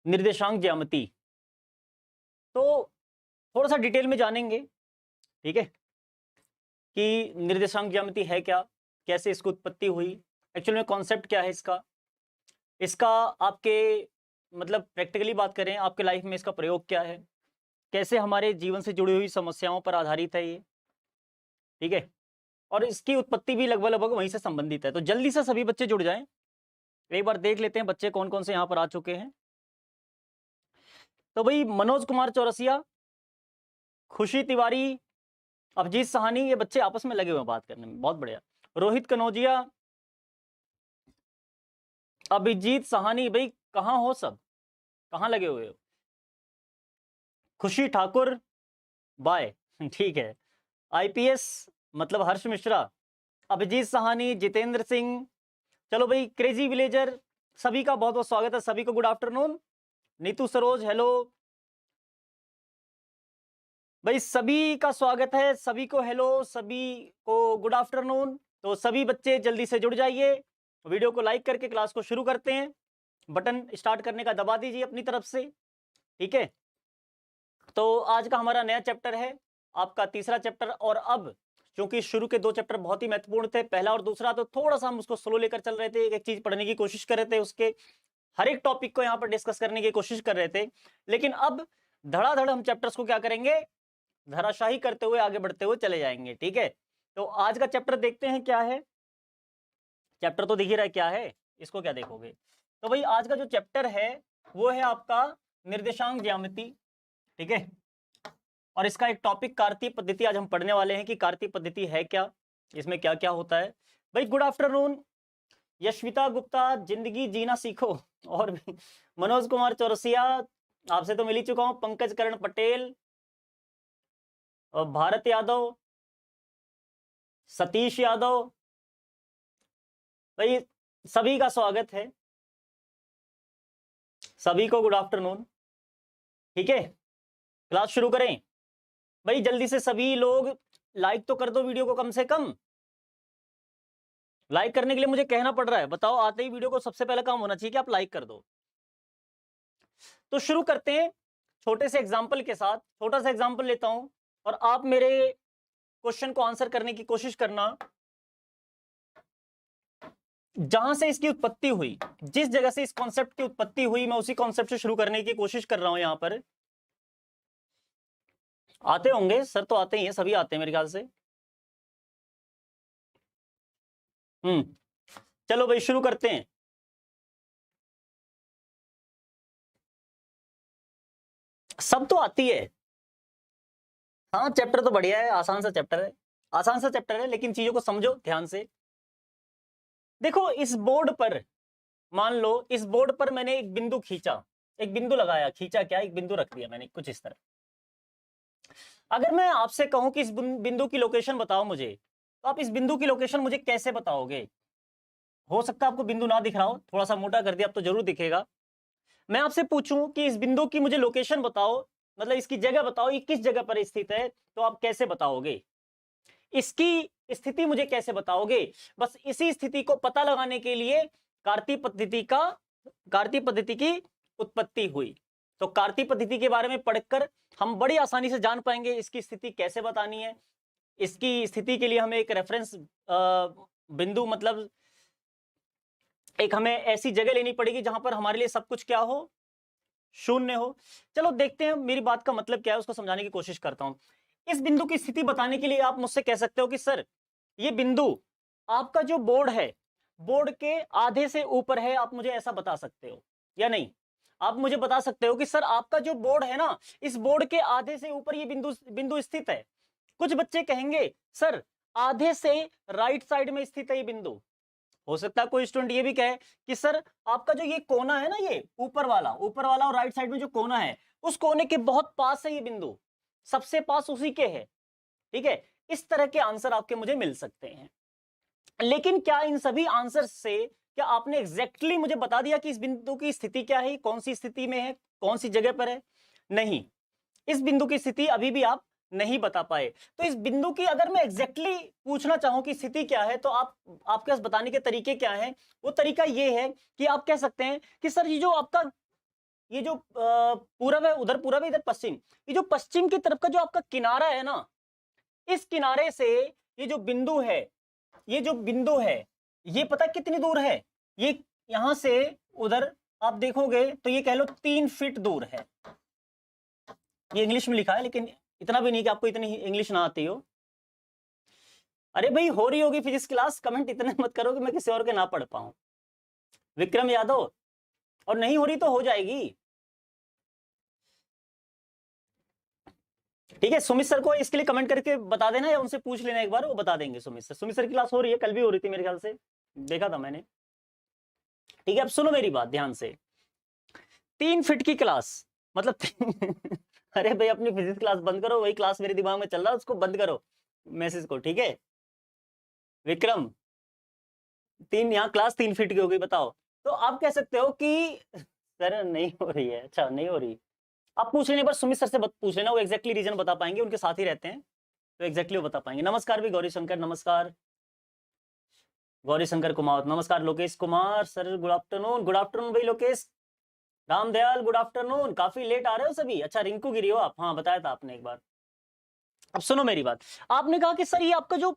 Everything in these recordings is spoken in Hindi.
निर्देशांक ज्यामिति। तो थोड़ा सा डिटेल में जानेंगे, ठीक है, कि निर्देशांक ज्यामिति है क्या, कैसे इसकी उत्पत्ति हुई, एक्चुअल में कॉन्सेप्ट क्या है इसका आपके मतलब प्रैक्टिकली बात करें, आपके लाइफ में इसका प्रयोग क्या है, कैसे हमारे जीवन से जुड़ी हुई समस्याओं पर आधारित है ये, ठीक है, और इसकी उत्पत्ति भी लगभग लगभग वहीं से संबंधित है। तो जल्दी से सभी बच्चे जुड़ जाएं, एक बार देख लेते हैं बच्चे कौन कौन से यहाँ पर आ चुके हैं। तो भाई मनोज कुमार चौरसिया, खुशी तिवारी, अभिजीत सहानी, ये बच्चे आपस में लगे हुए हैं बात करने में, बहुत बढ़िया। रोहित कनौजिया, अभिजीत सहानी, भाई कहाँ हो सब, कहाँ लगे हुए हो? खुशी ठाकुर, बाय ठीक है। आईपीएस मतलब हर्ष मिश्रा, अभिजीत सहानी, जितेंद्र सिंह, चलो भाई क्रेजी विलेजर, सभी का बहुत बहुत स्वागत है, सभी को good afternoon. Neetu Saroj, hello भाई, सभी का स्वागत है, सभी को हेलो, सभी को गुड आफ्टरनून। तो सभी बच्चे जल्दी से जुड़ जाइए, वीडियो को लाइक करके क्लास को शुरू करते हैं, बटन स्टार्ट करने का दबा दीजिए अपनी तरफ से, ठीक है। तो आज का हमारा नया चैप्टर है, आपका तीसरा चैप्टर, और अब क्योंकि शुरू के 2 चैप्टर बहुत ही महत्वपूर्ण थे, पहला और दूसरा, तो थोड़ा सा हम उसको स्लो लेकर चल रहे थे, एक एक चीज पढ़ने की कोशिश कर रहे थे, उसके हर एक टॉपिक को यहाँ पर डिस्कस करने की कोशिश कर रहे थे। लेकिन अब धड़ाधड़ हम चैप्टर्स को क्या करेंगे, धराशाही करते हुए आगे बढ़ते हुए चले जाएंगे, ठीक है। तो आज का चैप्टर देखते हैं क्या है, चैप्टर तो दिख ही रहा है क्या है, इसको क्या देखोगे। तो भाई आज का जो चैप्टर है वो है आपका निर्देशांक ज्यामिति, ठीक है, और इसका एक टॉपिक कार्तीय पद्धति आज हम पढ़ने वाले हैं कि कार्तीय पद्धति है क्या, इसमें क्या क्या होता है। भाई गुड आफ्टरनून यशविता गुप्ता, जिंदगी जीना सीखो, और भी मनोज कुमार चौरसिया, आपसे तो मिल ही चुका हूं, पंकज करण पटेल, और भारत यादव, सतीश यादव, भाई सभी का स्वागत है, सभी को गुड आफ्टरनून, ठीक है। क्लास शुरू करें भाई, जल्दी से सभी लोग लाइक तो कर दो वीडियो को, कम से कम लाइक करने के लिए मुझे कहना पड़ रहा है, बताओ, आते ही वीडियो को सबसे पहला काम होना चाहिए कि आप लाइक कर दो। तो शुरू करते हैं छोटे से एग्जाम्पल के साथ, छोटा सा एग्जाम्पल लेता हूं और आप मेरे क्वेश्चन को आंसर करने की कोशिश करना। जहां से इसकी उत्पत्ति हुई, जिस जगह से इस कॉन्सेप्ट की उत्पत्ति हुई, मैं उसी कॉन्सेप्ट से शुरू करने की कोशिश कर रहा हूं। यहां पर आते होंगे सर, तो आते ही हैं, सभी आते हैं मेरे ख्याल से। चलो भाई शुरू करते हैं। सब तो आती है, हाँ चैप्टर तो बढ़िया है, आसान सा चैप्टर है, आसान सा चैप्टर है, लेकिन चीजों को समझो ध्यान से। देखो इस बोर्ड पर, मान लो इस बोर्ड पर मैंने एक बिंदु खींचा, एक बिंदु लगाया, खींचा क्या, एक बिंदु रख दिया मैंने कुछ इस तरह। अगर मैं आपसे कहूं कि इस बिंदु की लोकेशन बताओ मुझे, तो आप इस बिंदु की लोकेशन मुझे कैसे बताओगे? हो सकता है आपको बिंदु ना दिख रहा हो, थोड़ा सा मोटा कर दिया, अब तो जरूर दिखेगा। मैं आपसे पूछूं कि इस बिंदु की मुझे लोकेशन बताओ, मतलब इसकी जगह बताओ, ये किस जगह पर स्थित है, तो आप कैसे बताओगे? इसकी स्थिति मुझे कैसे बताओगे? बस इसी स्थिति को पता लगाने के लिए कार्तीय पद्धति की उत्पत्ति हुई। तो कार्तीय पद्धति के बारे में पढ़कर हम बड़ी आसानी से जान पाएंगे इसकी स्थिति कैसे बतानी है। इसकी स्थिति के लिए हमें एक रेफरेंस बिंदु, मतलब एक हमें ऐसी जगह लेनी पड़ेगी जहां पर हमारे लिए सब कुछ क्या हो, शून्य हो। चलो देखते हैं मेरी बात का मतलब क्या है, उसको समझाने की कोशिश करता हूं। इस बिंदु की स्थिति बताने के लिए आप मुझसे कह सकते हो कि सर ये बिंदु आपका जो बोर्ड है, बोर्ड के आधे से ऊपर है, आप मुझे ऐसा बता सकते हो या नहीं? आप मुझे बता सकते हो कि सर आपका जो बोर्ड है ना, इस बोर्ड के आधे से ऊपर ये बिंदु स्थित है। कुछ बच्चे कहेंगे सर आधे से राइट साइड में स्थित है ये बिंदु। हो सकता है कोई स्टूडेंट ये भी कहे कि सर आपका जो ये कोना है ना, ये ऊपर वाला और राइट साइड में जो कोना है, उस कोने के बहुत पास है ये बिंदु, सबसे पास उसी के है, ठीक है। इस तरह के आंसर आपके मुझे मिल सकते हैं। लेकिन क्या इन सभी आंसर से क्या आपने एग्जैक्टली मुझे बता दिया कि इस बिंदु की स्थिति क्या है, कौन सी स्थिति में है, कौन सी जगह पर है? नहीं, इस बिंदु की स्थिति अभी भी आप नहीं बता पाए। तो इस बिंदु की अगर मैं एग्जैक्टली पूछना चाहूं कि स्थिति क्या है, तो आपके पास बताने के तरीके क्या हैं? वो तरीका ये है कि आप कह सकते हैं कि सर ये जो आपका ये जो पूरब है उधर पूरब है, इधर पश्चिम, ये जो पश्चिम की तरफ का जो आपका किनारा है ना, इस किनारे से ये जो बिंदु है, ये जो बिंदु है, ये पता कितनी दूर है? ये यहां से उधर आप देखोगे तो ये कह लो 3 फीट दूर है। ये इंग्लिश में लिखा है, लेकिन इतना भी नहीं कि आपको इतनी इंग्लिश ना आती हो। अरे भाई हो रही होगी फिजिक्स क्लास, कमेंट इतने मत करो कि मैं किसी और के ना पढ़ पाऊं। विक्रम यादव, और नहीं हो रही तो हो जाएगी। ठीक है, सुमित सर को इसके लिए कमेंट करके बता देना या उनसे पूछ लेना एक बार, वो बता देंगे। सुमित सर की क्लास हो रही है, कल भी हो रही थी मेरे ख्याल से, देखा था मैंने। ठीक है, अब सुनो मेरी बात ध्यान से। 3 फीट की क्लास मतलब अरे भाई अपनी फिजिक्स क्लास बंद करो, वही क्लास मेरे दिमाग में चल रहा है, उसको बंद करो मैसेज को। ठीक है विक्रम, यहाँ क्लास 3 फीट की हो गई, बताओ। तो आप कह सकते हो कि सर नहीं हो रही है। अच्छा नहीं हो रही, आप पूछ लेने पर सुमित सर से पूछ लेना, वो एक्जैक्टली रीजन बता पाएंगे, उनके साथ ही रहते हैं तो एक्जैक्टली वो बता पाएंगे। नमस्कार भी गौरी शंकर, नमस्कार गौरी शंकर कुमार, नमस्कार Lokesh Kumar sir, good afternoon. Good afternoon भाई लोकेश, रामदयाल गुड आफ्टरनून, काफी लेट आ रहे हो सभी। अच्छा रिंकू गिरी हो आप, हाँ बताया था आपने एक बार। अब सुनो मेरी बात, आपने कहा कि सर ये आपका जो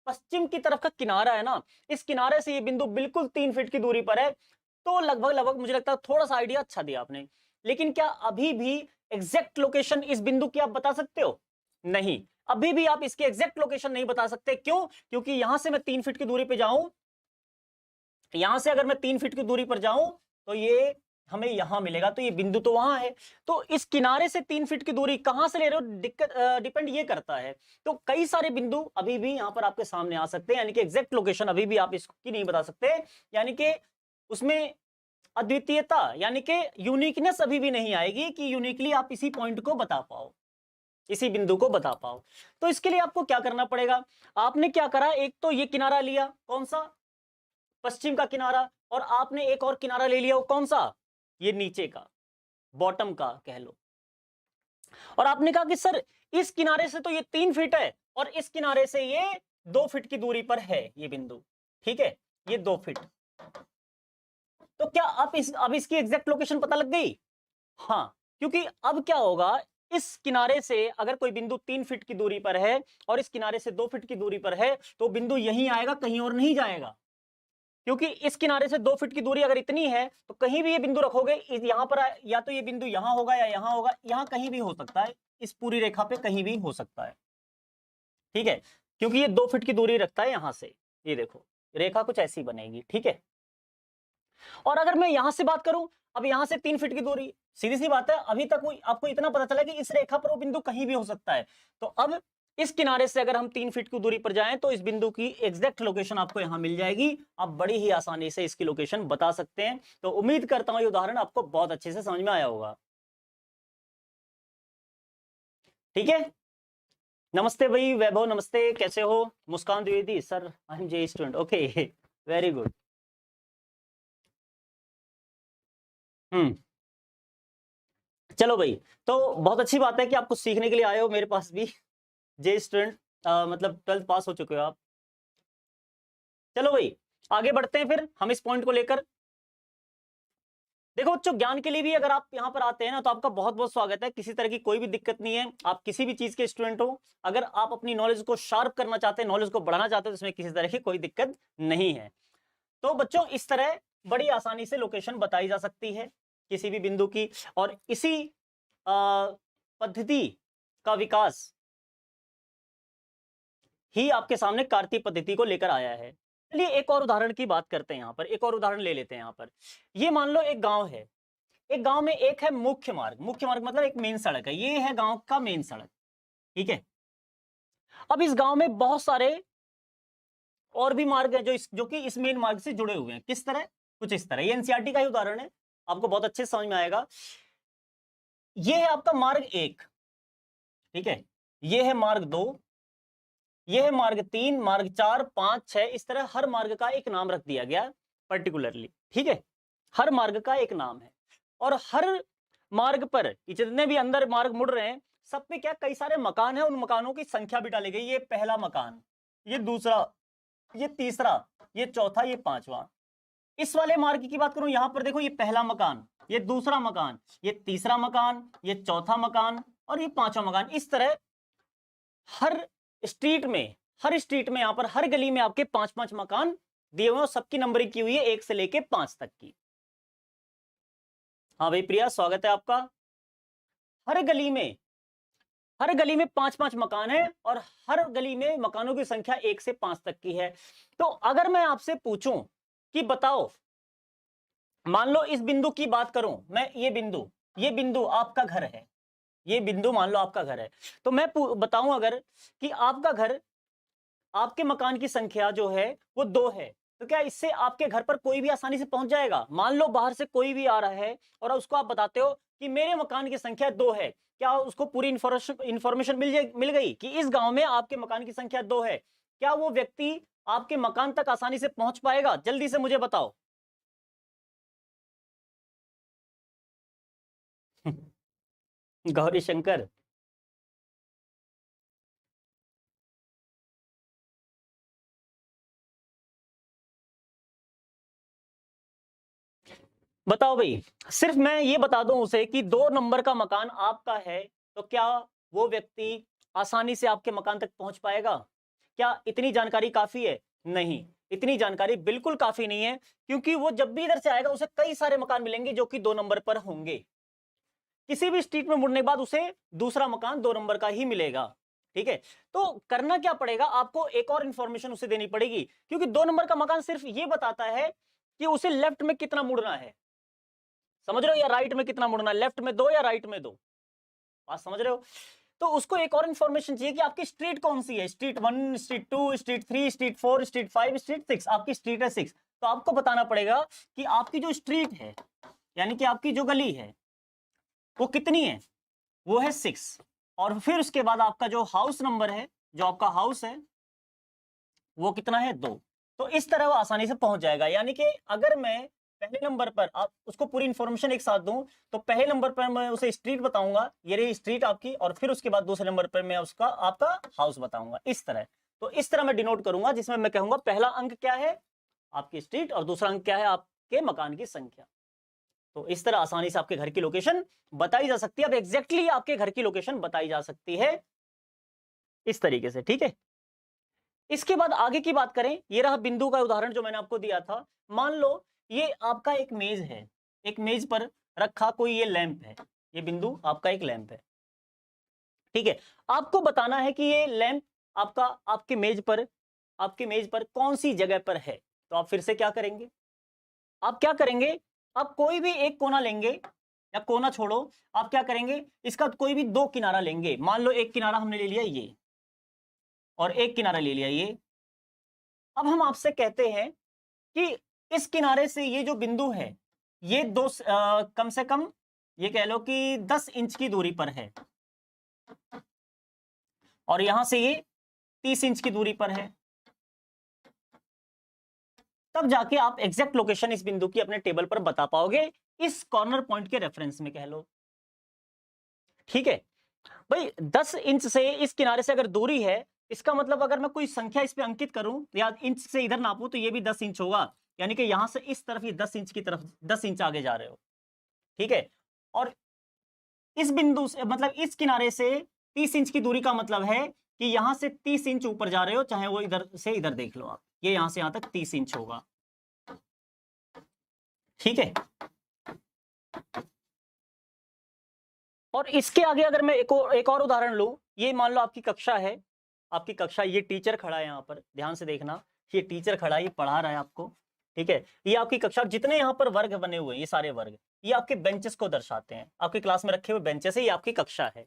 पश्चिम की तरफ का किनारा है ना, इस किनारे से ये बिंदु बिल्कुल 3 फीट की दूरी पर है, तो लगभग मुझे लगता है थोड़ा सा आइडिया अच्छा दिया आपने। लेकिन क्या अभी भी एग्जैक्ट लोकेशन इस बिंदु की आप बता सकते हो? नहीं, अभी भी आप इसकी एग्जैक्ट लोकेशन नहीं बता सकते। क्यों? क्योंकि यहां से मैं 3 फीट की दूरी पर जाऊं, यहां से अगर मैं 3 फीट की दूरी पर जाऊं तो ये हमें यहां मिलेगा, तो ये बिंदु तो वहां है। तो इस किनारे से 3 फीट की दूरी कहां से ले रहे हो, दिक्कत डिपेंड ये करता है। तो कई सारे बिंदु अभी भी यहां पर आपके सामने आ सकते हैं, यानी कि एग्जैक्ट लोकेशन अभी भी आप इसकी नहीं बता सकते, यानी कि उसमें अद्वितीयता यानी कि यूनिकनेस अभी भी नहीं आएगी कि यूनिकली आप इसी पॉइंट को बता पाओ, इसी बिंदु को बता पाओ। तो इसके लिए आपको क्या करना पड़ेगा? आपने क्या करा, एक तो ये किनारा लिया, कौन सा? पश्चिम का किनारा, और आपने एक और किनारा ले लिया, वो कौन सा? ये नीचे का, बॉटम का कह लो। और आपने कहा कि सर इस किनारे से तो ये 3 फीट है और इस किनारे से ये 2 फीट की दूरी पर है ये बिंदु। ठीक है, ये 2 फीट। तो क्या अब इसकी एग्जैक्ट लोकेशन पता लग गई? हाँ, क्योंकि अब क्या होगा, इस किनारे से अगर कोई बिंदु 3 फीट की दूरी पर है और इस किनारे से 2 फीट की दूरी पर है, तो बिंदु यहीं आएगा, कहीं और नहीं जाएगा। क्योंकि इस किनारे से 2 फीट की दूरी अगर इतनी है तो कहीं भी ये बिंदु रखोगे, यहां पर या तो ये बिंदु यहां होगा या यहां होगा, यहां कहीं भी हो सकता है, इस पूरी रेखा पे कहीं भी हो सकता है। ठीक है, क्योंकि ये 2 फीट की दूरी रखता है यहां से, ये देखो रेखा कुछ ऐसी बनेगी। ठीक है, और अगर मैं यहां से बात करूं, अब यहां से 3 फीट की दूरी, सीधी सी बात है, अभी तक आपको इतना पता चला कि इस रेखा पर वो बिंदु कहीं भी हो सकता है। तो अब इस किनारे से अगर हम 3 फीट की दूरी पर जाएं तो इस बिंदु की एग्जैक्ट लोकेशन आपको यहां मिल जाएगी। आप बड़ी ही आसानी से इसकी लोकेशन बता सकते हैं। तो उम्मीद करता हूं ये उदाहरण आपको बहुत अच्छे से समझ में आया होगा। ठीक है, नमस्ते भाई वैभव, नमस्ते, कैसे हो? Muskan Dwivedi, sir I am J student, okay very good. चलो भाई, तो बहुत अच्छी बात है कि आप कुछ सीखने के लिए आए हो मेरे पास भी। जे स्टूडेंट मतलब 12th पास हो चुके हो आप। चलो भाई आगे बढ़ते हैं फिर हम इस पॉइंट को लेकर। देखो बच्चों, ज्ञान के लिए भी अगर आप यहाँ पर आते हैं ना तो आपका बहुत बहुत स्वागत है, किसी तरह की कोई भी दिक्कत नहीं है। आप किसी भी चीज के स्टूडेंट हो, अगर आप अपनी नॉलेज को शार्प करना चाहते हैं, नॉलेज को बढ़ाना चाहते हैं, तो इसमें किसी तरह की कोई दिक्कत नहीं है। तो बच्चों इस तरह बड़ी आसानी से लोकेशन बताई जा सकती है किसी भी बिंदु की, और इसी पद्धति का विकास ही आपके सामने कार्तीय पद्धति को लेकर आया है। चलिए एक और उदाहरण की बात करते हैं, यहाँ पर एक और उदाहरण ले लेते हैं। यहाँ पर ये मान लो एक गांव है, एक गांव में एक है मुख्य मार्ग, मुख्य मार्ग मतलब एक मेन सड़क है, ये है गांव का मेन सड़क। ठीक है, अब इस गांव में बहुत सारे और भी मार्ग हैं जो कि इस मेन मार्ग से जुड़े हुए हैं। किस तरह? कुछ इस तरह। ये एनसीईआरटी का ही उदाहरण है, आपको बहुत अच्छे से समझ में आएगा। ये है आपका मार्ग 1, ठीक है, ये है मार्ग 2, ये है मार्ग 3, मार्ग 4, 5, 6, इस तरह हर मार्ग का एक नाम रख दिया गया पर्टिकुलरली। ठीक है, हर मार्ग का एक नाम है, और हर मार्ग पर जितने भी अंदर मार्ग मुड़ रहे हैं सब पे क्या कई सारे मकान है, उन मकानों की संख्या भी डाली गई। ये पहला मकान, ये दूसरा, ये तीसरा, ये चौथा, ये पांचवा। इस वाले मार्ग की बात करूं, यहां पर देखो ये पहला मकान, ये दूसरा मकान, ये तीसरा मकान, ये चौथा मकान और ये पांचवा मकान। इस तरह हर स्ट्रीट में यहां पर हर गली में आपके 5-5 मकान दिए हुए हैं और सबकी नंबरिंग की हुई है 1 से लेके 5 तक की। हाँ भाई प्रिया, स्वागत है आपका। हर गली में 5-5 मकान है और हर गली में मकानों की संख्या 1 से 5 तक की है। तो अगर मैं आपसे पूछूं कि बताओ, मान लो इस बिंदु की बात करूं मैं, ये बिंदु आपका घर है, ये बिंदु मान लो आपका घर है, तो मैं बताऊं अगर कि आपका घर, आपके मकान की संख्या जो है वो 2 है, तो क्या इससे आपके घर पर कोई भी आसानी से पहुंच जाएगा? मान लो बाहर से कोई भी आ रहा है और उसको आप बताते हो कि मेरे मकान की संख्या 2 है, क्या उसको पूरी इंफॉर्मेशन मिल गई कि इस गांव में आपके मकान की संख्या 2 है? क्या वो व्यक्ति आपके मकान तक आसानी से पहुंच पाएगा? जल्दी से मुझे बताओ। गौरी शंकर, बताओ भाई। सिर्फ मैं ये बता दूं उसे कि 2 नंबर का मकान आपका है, तो क्या वो व्यक्ति आसानी से आपके मकान तक पहुंच पाएगा? क्या इतनी जानकारी काफी है? नहीं, इतनी जानकारी बिल्कुल काफी नहीं है, क्योंकि वो जब भी इधर से आएगा उसे कई सारे मकान मिलेंगे जो कि 2 नंबर पर होंगे। किसी भी स्ट्रीट में मुड़ने के बाद उसे दूसरा मकान 2 नंबर का ही मिलेगा। ठीक है, तो करना क्या पड़ेगा, आपको एक और इंफॉर्मेशन उसे देनी पड़ेगी, क्योंकि 2 नंबर का मकान सिर्फ ये बताता है कि उसे लेफ्ट में कितना मुड़ना है, समझ रहे हो, या राइट में कितना मुड़ना है, लेफ्ट में 2 या राइट में 2, बात समझ रहे हो? तो उसको एक और इंफॉर्मेशन चाहिए कि आपकी स्ट्रीट कौन सी है, street 1, street 2, street 3, street 4, street 5, street 6, आपकी स्ट्रीट है 6। तो आपको बताना पड़ेगा कि आपकी जो स्ट्रीट है, यानी कि आपकी जो गली है वो कितनी है, वो है 6, और फिर उसके बाद आपका जो हाउस नंबर है, जो आपका हाउस है वो कितना है, 2। तो इस तरह वो आसानी से पहुंच जाएगा। यानी कि अगर मैं पहले नंबर पर आप उसको पूरी इंफॉर्मेशन एक साथ दूं, तो पहले नंबर पर मैं उसे स्ट्रीट बताऊंगा, ये रही स्ट्रीट आपकी, और फिर उसके बाद दूसरे नंबर पर मैं उसका आपका हाउस बताऊंगा, इस तरह। तो इस तरह मैं डिनोट करूंगा, जिसमें मैं कहूंगा पहला अंक क्या है, आपकी स्ट्रीट, और दूसरा अंक क्या है, आपके मकान की संख्या। तो इस तरह आसानी से आपके घर की लोकेशन बताई जा सकती है। अब एग्जैक्टली आपके घर की लोकेशन बताई जा सकती है इस तरीके से, ठीक है। इसके बाद आगे की बात करें, ये रहा बिंदु का उदाहरण जो मैंने आपको दिया था। मान लो ये आपका एक मेज है, एक मेज पर रखा कोई ये लैंप है, ये बिंदु आपका एक लैंप है, ठीक है। आपको बताना है कि ये लैंप आपका आपके मेज पर कौन सी जगह पर है। तो आप फिर से क्या करेंगे, आप क्या करेंगे, आप कोई भी एक कोना लेंगे, या कोना छोड़ो, आप क्या करेंगे, इसका कोई भी 2 किनारा लेंगे। मान लो एक किनारा हमने ले लिया ये, और एक किनारा ले लिया ये। अब हम आपसे कहते हैं कि इस किनारे से ये जो बिंदु है, ये कम से कम ये कह लो कि 10 इंच की दूरी पर है, और यहां से ये 30 इंच की दूरी पर है। तब जाके आप एग्जैक्ट लोकेशन इस बिंदु की अपने टेबल पर बता पाओगे, इस कॉर्नर पॉइंट के रेफरेंस में कह लो, ठीक है भाई। 10 इंच से इस किनारे से अगर दूरी है, इसका मतलब अगर मैं कोई संख्या इस पे अंकित करूं या इंच से इधर नापूं, तो ये भी 10 इंच होगा। यानी कि यहां से इस तरफ ये 10 इंच की तरफ 10 इंच आगे जा रहे हो, ठीक है। और इस बिंदु से मतलब इस किनारे से 30 इंच की दूरी का मतलब है कि यहां से 30 इंच ऊपर जा रहे हो, चाहे वो इधर से इधर देख लो आप, ये यहां से यहां तक 30 इंच होगा, ठीक है। और इसके आगे अगर मैं एक और उदाहरण लूं, ये मान लो आपकी कक्षा है, आपकी कक्षा, ये टीचर खड़ा है यहाँ पर, ध्यान से देखना, ये टीचर खड़ा है, ये पढ़ा रहा है आपको, ठीक है। ये आपकी कक्षा, जितने यहाँ पर वर्ग बने हुए हैं, ये सारे वर्ग, ये आपके बेंचेस को दर्शाते हैं, आपके क्लास में रखे हुए बेंचेस है, ये आपकी कक्षा है,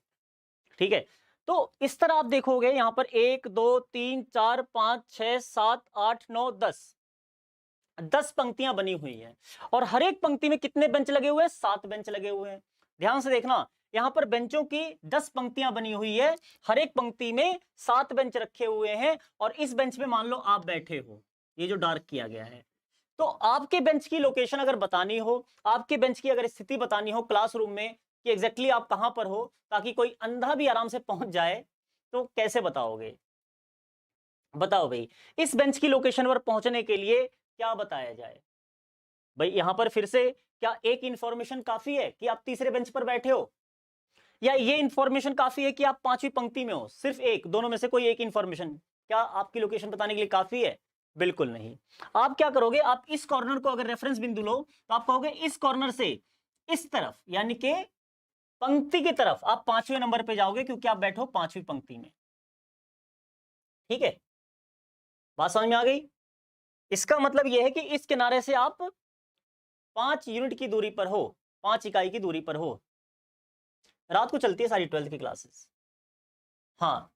ठीक है। तो इस तरह आप देखोगे यहाँ पर 1 2 3 4 5 6 7 8 9 10 पंक्तियां बनी हुई है, और हर एक पंक्ति में कितने बेंच लगे हुए हैं, 7 बेंच लगे हुए हैं। ध्यान से देखना, यहां पर बेंचों की 10 पंक्तियां बनी हुई है, हर एक पंक्ति में 7 बेंच रखे हुए हैं, और इस बेंच में मान लो आप बैठे हो, ये जो डार्क किया गया है। तो आपके बेंच की लोकेशन अगर बतानी हो, आपके बेंच की अगर स्थिति बतानी हो क्लासरूम में कि एग्जैक्टली आप कहां पर हो, ताकि कोई अंधा भी आराम से पहुंच जाए, तो कैसे बताओगे, बताओ भाई। इस बेंच की लोकेशन पर पहुंचने के लिए क्या बताया जाए भाई। यहां पर फिर से क्या एक इंफॉर्मेशन काफी है कि आप तीसरे बेंच पर बैठे हो, या ये इंफॉर्मेशन काफी है कि आप पांचवी पंक्ति में हो? सिर्फ एक, दोनों में से कोई एक इंफॉर्मेशन क्या आपकी लोकेशन बताने के लिए काफी है? बिल्कुल नहीं। आप क्या करोगे, आप इस कॉर्नर को अगर रेफरेंस बिंदु लो तो आप कहोगे इस कॉर्नर से इस तरफ, यानी कि पंक्ति की तरफ आप पांचवें नंबर पे जाओगे, क्योंकि आप बैठो पांचवी पंक्ति में। ठीक है, बात समझ में आ गई? इसका मतलब यह है कि इस किनारे से आप 5 यूनिट की दूरी पर हो, 5 इकाई की दूरी पर हो। रात को चलती है सारी 12th की क्लासेस। हाँ,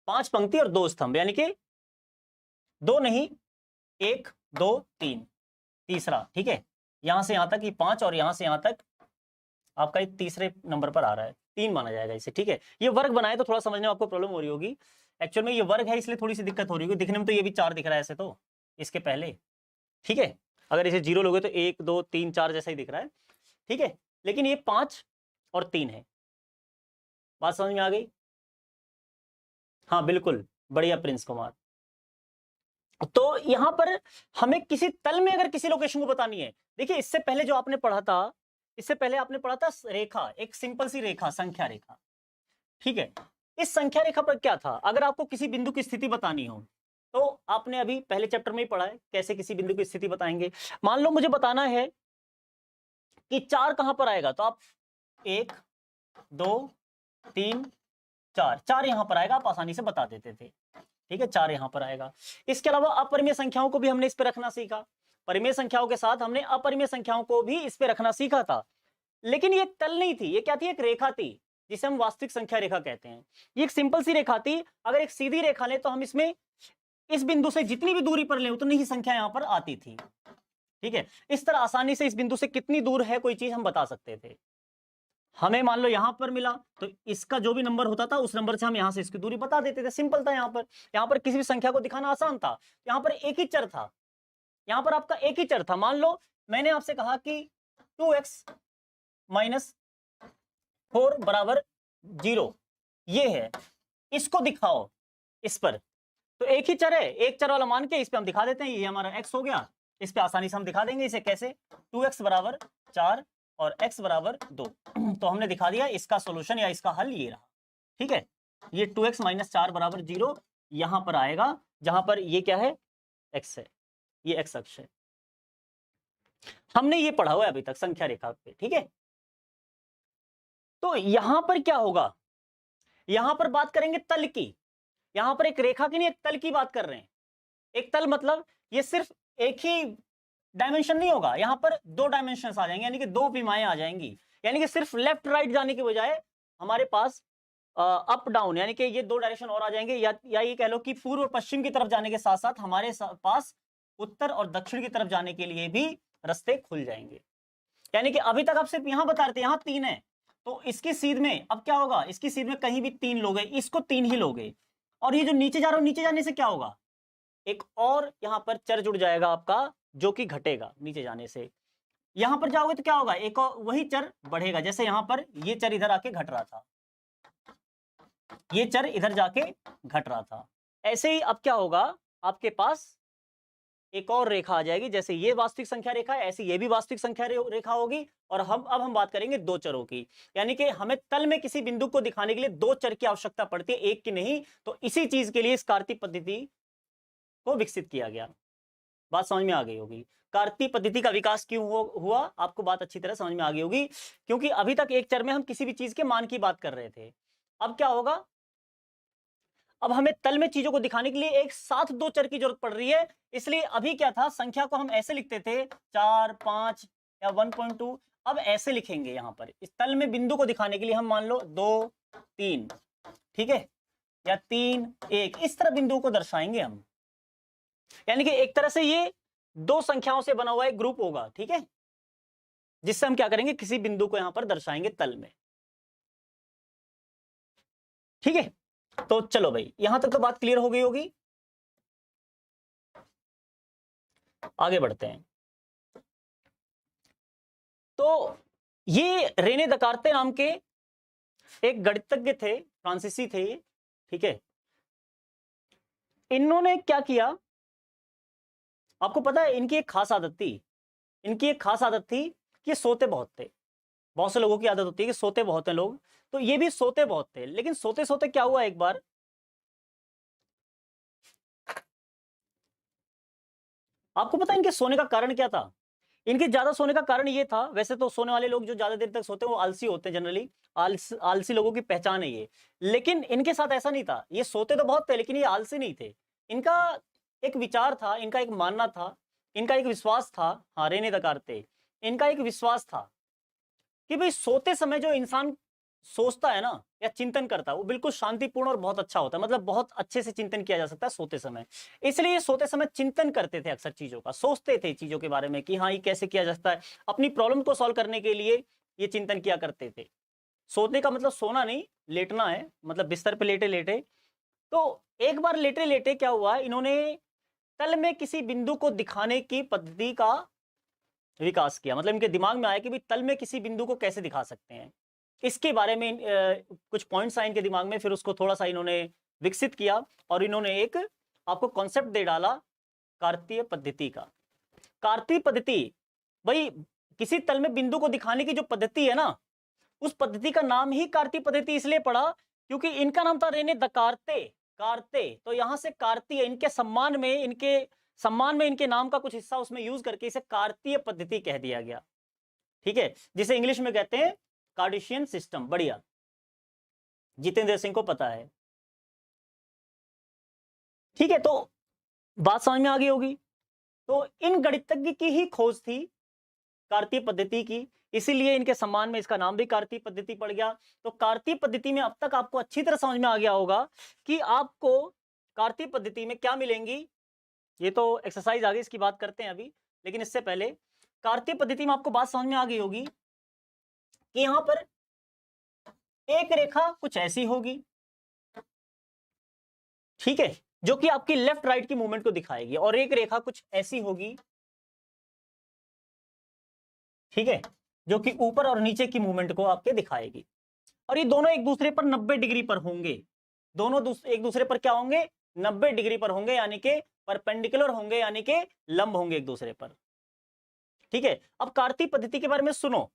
5 पंक्ति और 2 स्तंभ, यानी कि 2 नहीं, 1 2 3, तीसरा। ठीक है, यहां से यहां तक ये 5 और यहां से यहां तक आपका एक तीसरे नंबर पर आ रहा है, 3 माना जाएगा इसे। ठीक है, ये वर्ग बनाए तो थोड़ा समझने में आपको प्रॉब्लम हो रही होगी। एक्चुअल में ये वर्ग है, इसलिए थोड़ी सी दिक्कत हो रही होगी। दिखने में तो ये भी 4 दिख रहा है ऐसे तो इसके पहले। ठीक है, अगर इसे 0 लोगे तो 1 2 3 4 जैसा ही दिख रहा है। ठीक है, लेकिन ये 5 और 3 है। बात समझ में आ गई? हाँ बिल्कुल, बढ़िया प्रिंस कुमार। तो यहां पर हमें किसी तल में अगर किसी लोकेशन को बतानी है, देखिए इससे पहले जो आपने पढ़ा था, इससे पहले आपने पढ़ा था रेखा, एक सिंपल सी रेखा, संख्या रेखा। ठीक है, इस संख्या रेखा पर क्या था, अगर आपको किसी बिंदु की स्थिति बतानी हो तो आपने अभी पहले चैप्टर में ही पढ़ा है कैसे किसी बिंदु की स्थिति बताएंगे। मान लो मुझे बताना है कि 4 कहां पर आएगा, तो आप 1 2 3 4, 4 यहां पर आएगा, आप आसानी से बता देते थे। ठीक है, 4 यहां पर आएगा। इसके अलावा अपरिमेय संख्याओं को भी हमने इस पे रखना सीखा, परिमेय संख्याओं के साथ हमने अपरिमेय संख्याओं को भी इस पे रखना सीखा था। लेकिन ये तल नहीं थी, ये क्या थी, एक रेखा थी जिसे हम वास्तविक संख्या रेखा कहते हैं। ये एक सिंपल सी रेखा थी। अगर एक सीधी रेखा लें तो हम इसमें इस बिंदु से जितनी भी दूरी पर लें उतनी ही संख्या यहां पर आती थी। ठीक है, इस तरह आसानी से इस बिंदु से कितनी दूर है कोई चीज हम बता सकते थे। हमें मान लो यहां पर मिला तो इसका जो भी नंबर होता था उस नंबर से हम यहां से इसकी दूरी बता देते थे। सिंपल था। यहां पर किसी भी संख्या को दिखाना आसान था। यहां पर एक ही चर था, यहां पर आपका एक ही चर था। मान लो मैंने आपसे कहा कि 2x माइनस 4 बराबर 0, ये है, इसको दिखाओ इस पर। तो एक ही चर है, एक चर वाला मान के इस पे हम दिखा देते हैं, ये हमारा x हो गया। इस पे आसानी से हम दिखा देंगे इसे कैसे, 2x बराबर 4 और x बराबर 2। तो हमने दिखा दिया इसका सॉल्यूशन या इसका हल ये रहा। ठीक है, ये 2x माइनस 4 बराबर 0 यहां पर आएगा, जहां पर ये क्या है, x है, ये x अक्ष है। हमने ये पढ़ा हुआ है अभी तक संख्या रेखा पे। ठीक है, तो यहां पर क्या होगा, यहां पर बात करेंगे तल की। यहां पर एक रेखा की नहीं, एक तल की बात कर रहे हैं। एक तल मतलब ये सिर्फ एक ही डायमेंशन नहीं होगा, यहां पर 2 डायमेंशंस आ जाएंगे, यानी कि 2 विमाएं आ जाएंगी। यानी कि सिर्फ लेफ्ट राइट जाने के बजाय हमारे पास अप डाउन, यानी कि ये 2 डायरेक्शन और आ जाएंगे, या ये कह लो कि पूर्व और पश्चिम की तरफ जाने के साथ साथ हमारे पास उत्तर और दक्षिण की तरफ जाने के लिए भी रास्ते खुल जाएंगे। यानी कि अभी तक आप सिर्फ यहां बता रहे थे यहां 3 है, तो इसकी सीध में अब क्या होगा, इसकी सीध में कहीं भी 3 लोगे, इसको 3 ही लोगे। और ये जो नीचे जा रहा हो, नीचे जाने से क्या होगा, एक और यहां पर चर जुड़ जाएगा आपका, जो कि घटेगा नीचे जाने से। यहां पर जाओगे तो क्या होगा, एक और वही चर बढ़ेगा। जैसे यहां पर ये चर इधर आके घट रहा था, ये चर इधर जाके घट रहा था, ऐसे ही अब क्या होगा, आपके पास एक और रेखा आ जाएगी। जैसे ये वास्तविक संख्या रेखा है, ऐसे ये भी वास्तविक संख्या रेखा होगी। और अब हम बात करेंगे 2 चरों की। यानी कि हमें तल में किसी बिंदु को दिखाने के लिए 2 चर की आवश्यकता पड़ती है, एक की नहीं। तो इसी चीज के लिए इस कार्तीय पद्धति को विकसित किया गया। बात समझ में आ गई होगी। कार्तीय पद्धति का विकास क्यों हुआ, आपको बात अच्छी तरह समझ में आ गई होगी, क्योंकि अभी तक एक चर में हम किसी भी चीज के मान की बात कर रहे थे। अब क्या होगा, अब हमें तल में चीजों को दिखाने के लिए एक साथ 2 चर की जरूरत पड़ रही है। इसलिए अभी क्या था, संख्या को हम ऐसे लिखते थे 4 5 या 1.2। अब ऐसे लिखेंगे, यहां पर इस तल में बिंदु को दिखाने के लिए हम मान लो 2 3, ठीक है, या 3 1, इस तरह बिंदुओं को दर्शाएंगे हम। यानी कि एक तरह से ये 2 संख्याओं से बना हुआ एक ग्रुप होगा। ठीक है, जिससे हम क्या करेंगे, किसी बिंदु को यहां पर दर्शाएंगे तल में। ठीक है, तो चलो भाई, यहां तक तो बात क्लियर हो गई होगी। आगे बढ़ते हैं। तो ये रेने दकार्ते नाम के एक गणितज्ञ थे, फ्रांसीसी थे। ठीक है, इन्होंने क्या किया, आपको पता है इनकी एक खास आदत थी। इनकी एक खास आदत थी कि सोते बहुत थे। बहुत से लोगों की आदत होती है कि सोते बहुत हैं लोग, तो ये भी सोते बहुत थे। लेकिन सोते सोते क्या हुआ, एक बार आपको पता है इनके सोने का कारण क्या था? इनके ज्यादा सोने का कारण ये था, वैसे तो सोने वाले लोग जो ज्यादा देर तक सोते हैं वो आलसी होते हैं जनरली, आलसी लोगों की पहचान है ये। लेकिन इनके साथ ऐसा नहीं था, ये सोते तो बहुत थे लेकिन ये आलसी नहीं थे। इनका एक विचार था, इनका एक मानना था, इनका एक विश्वास था। हाँ, रेने दकारते, इनका एक विश्वास था कि भाई सोते समय जो इंसान सोचता है ना या चिंतन करता है वो बिल्कुल शांतिपूर्ण और बहुत अच्छा होता है, मतलब बहुत अच्छे से चिंतन किया जा सकता है सोते समय। इसलिए ये सोते समय चिंतन करते थे, अक्सर चीजों का सोचते थे, चीजों के बारे में कि हाँ ये कैसे किया जा सकता है। अपनी प्रॉब्लम को सॉल्व करने के लिए ये चिंतन किया करते थे। सोने का मतलब सोना नहीं, लेटना है, मतलब बिस्तर पे लेटे लेटे। तो एक बार लेटे लेटे क्या हुआ, इन्होंने तल में किसी बिंदु को दिखाने की पद्धति का विकास किया। मतलब इनके दिमाग में आया कि भाई तल में किसी बिंदु को कैसे दिखा सकते हैं, इसके बारे में कुछ पॉइंट्स आए इनके दिमाग में। फिर उसको थोड़ा सा इन्होंने विकसित किया और इन्होंने एक आपको कॉन्सेप्ट दे डाला कार्तीय पद्धति का। कार्तीय पद्धति भाई किसी तल में बिंदु को दिखाने की जो पद्धति है ना, उस पद्धति का नाम ही कार्तीय पद्धति इसलिए पड़ा क्योंकि इनका नाम था रेने दकारते, कार्ते। तो यहां से कार्तीय इनके सम्मान में इनके नाम का कुछ हिस्सा उसमें यूज करके इसे कार्तीय पद्धति कह दिया गया। ठीक है, जिसे इंग्लिश में कहते हैं कार्टेशियन सिस्टम। बढ़िया, जितेंद्र सिंह को पता है। ठीक है, तो बात समझ में आ गई होगी। तो इन गणितज्ञ की ही खोज थी कार्तीय पद्धति की, इसीलिए इनके सम्मान में इसका नाम भी कार्तीय पद्धति पड़ गया। तो कार्तीय पद्धति में अब तक आपको अच्छी तरह समझ में आ गया होगा कि आपको कार्तीय पद्धति में क्या मिलेंगी। ये तो एक्सरसाइज आ गई, इसकी बात करते हैं अभी, लेकिन इससे पहले कार्तीय पद्धति में आपको बात समझ में आ गई होगी कि यहां पर एक रेखा कुछ ऐसी होगी, ठीक है, जो कि आपकी लेफ्ट राइट की मूवमेंट को दिखाएगी, और एक रेखा कुछ ऐसी होगी, ठीक है, जो कि ऊपर और नीचे की मूवमेंट को आपके दिखाएगी। और ये दोनों एक दूसरे पर 90 डिग्री पर होंगे। दोनों एक दूसरे पर क्या होंगे, 90 डिग्री पर होंगे, यानी कि परपेंडिकुलर होंगे, यानी कि लंब होंगे एक दूसरे पर। ठीक है, अब कार्तीय पद्धति के बारे में सुनो।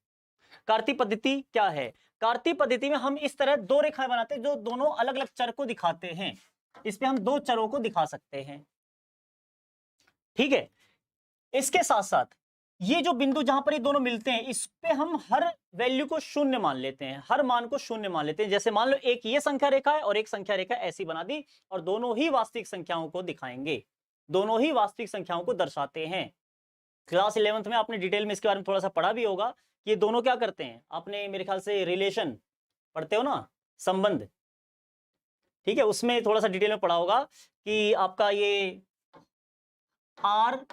कार्तीय पद्धति क्या है? कार्तीय पद्धति में हम इस तरह दो रेखाएं बनाते हैं जो दोनों अलग अलग चर को दिखाते हैं। इस पे हम दो चरों को दिखा सकते हैं। ठीक है, इसके साथ साथ ये जो बिंदु जहां पर ये दोनों मिलते हैं, इस पे हम हर वैल्यू को शून्य मान लेते हैं, हर मान को शून्य मान लेते हैं। जैसे मान लो एक ये संख्या रेखा है और एक संख्या रेखा ऐसी बना दी, और दोनों ही वास्तविक संख्याओं को दिखाएंगे, दोनों ही वास्तविक संख्याओं को दर्शाते हैं। क्लास 11th में आपने डिटेल में इसके बारे में थोड़ा सा पढ़ा भी होगा कि ये दोनों क्या करते हैं। आपने मेरे ख्याल से रिलेशन पढ़ते हो ना, संबंध, ठीक है, उसमें थोड़ा सा डिटेल में पढ़ा होगा कि आपका ये आर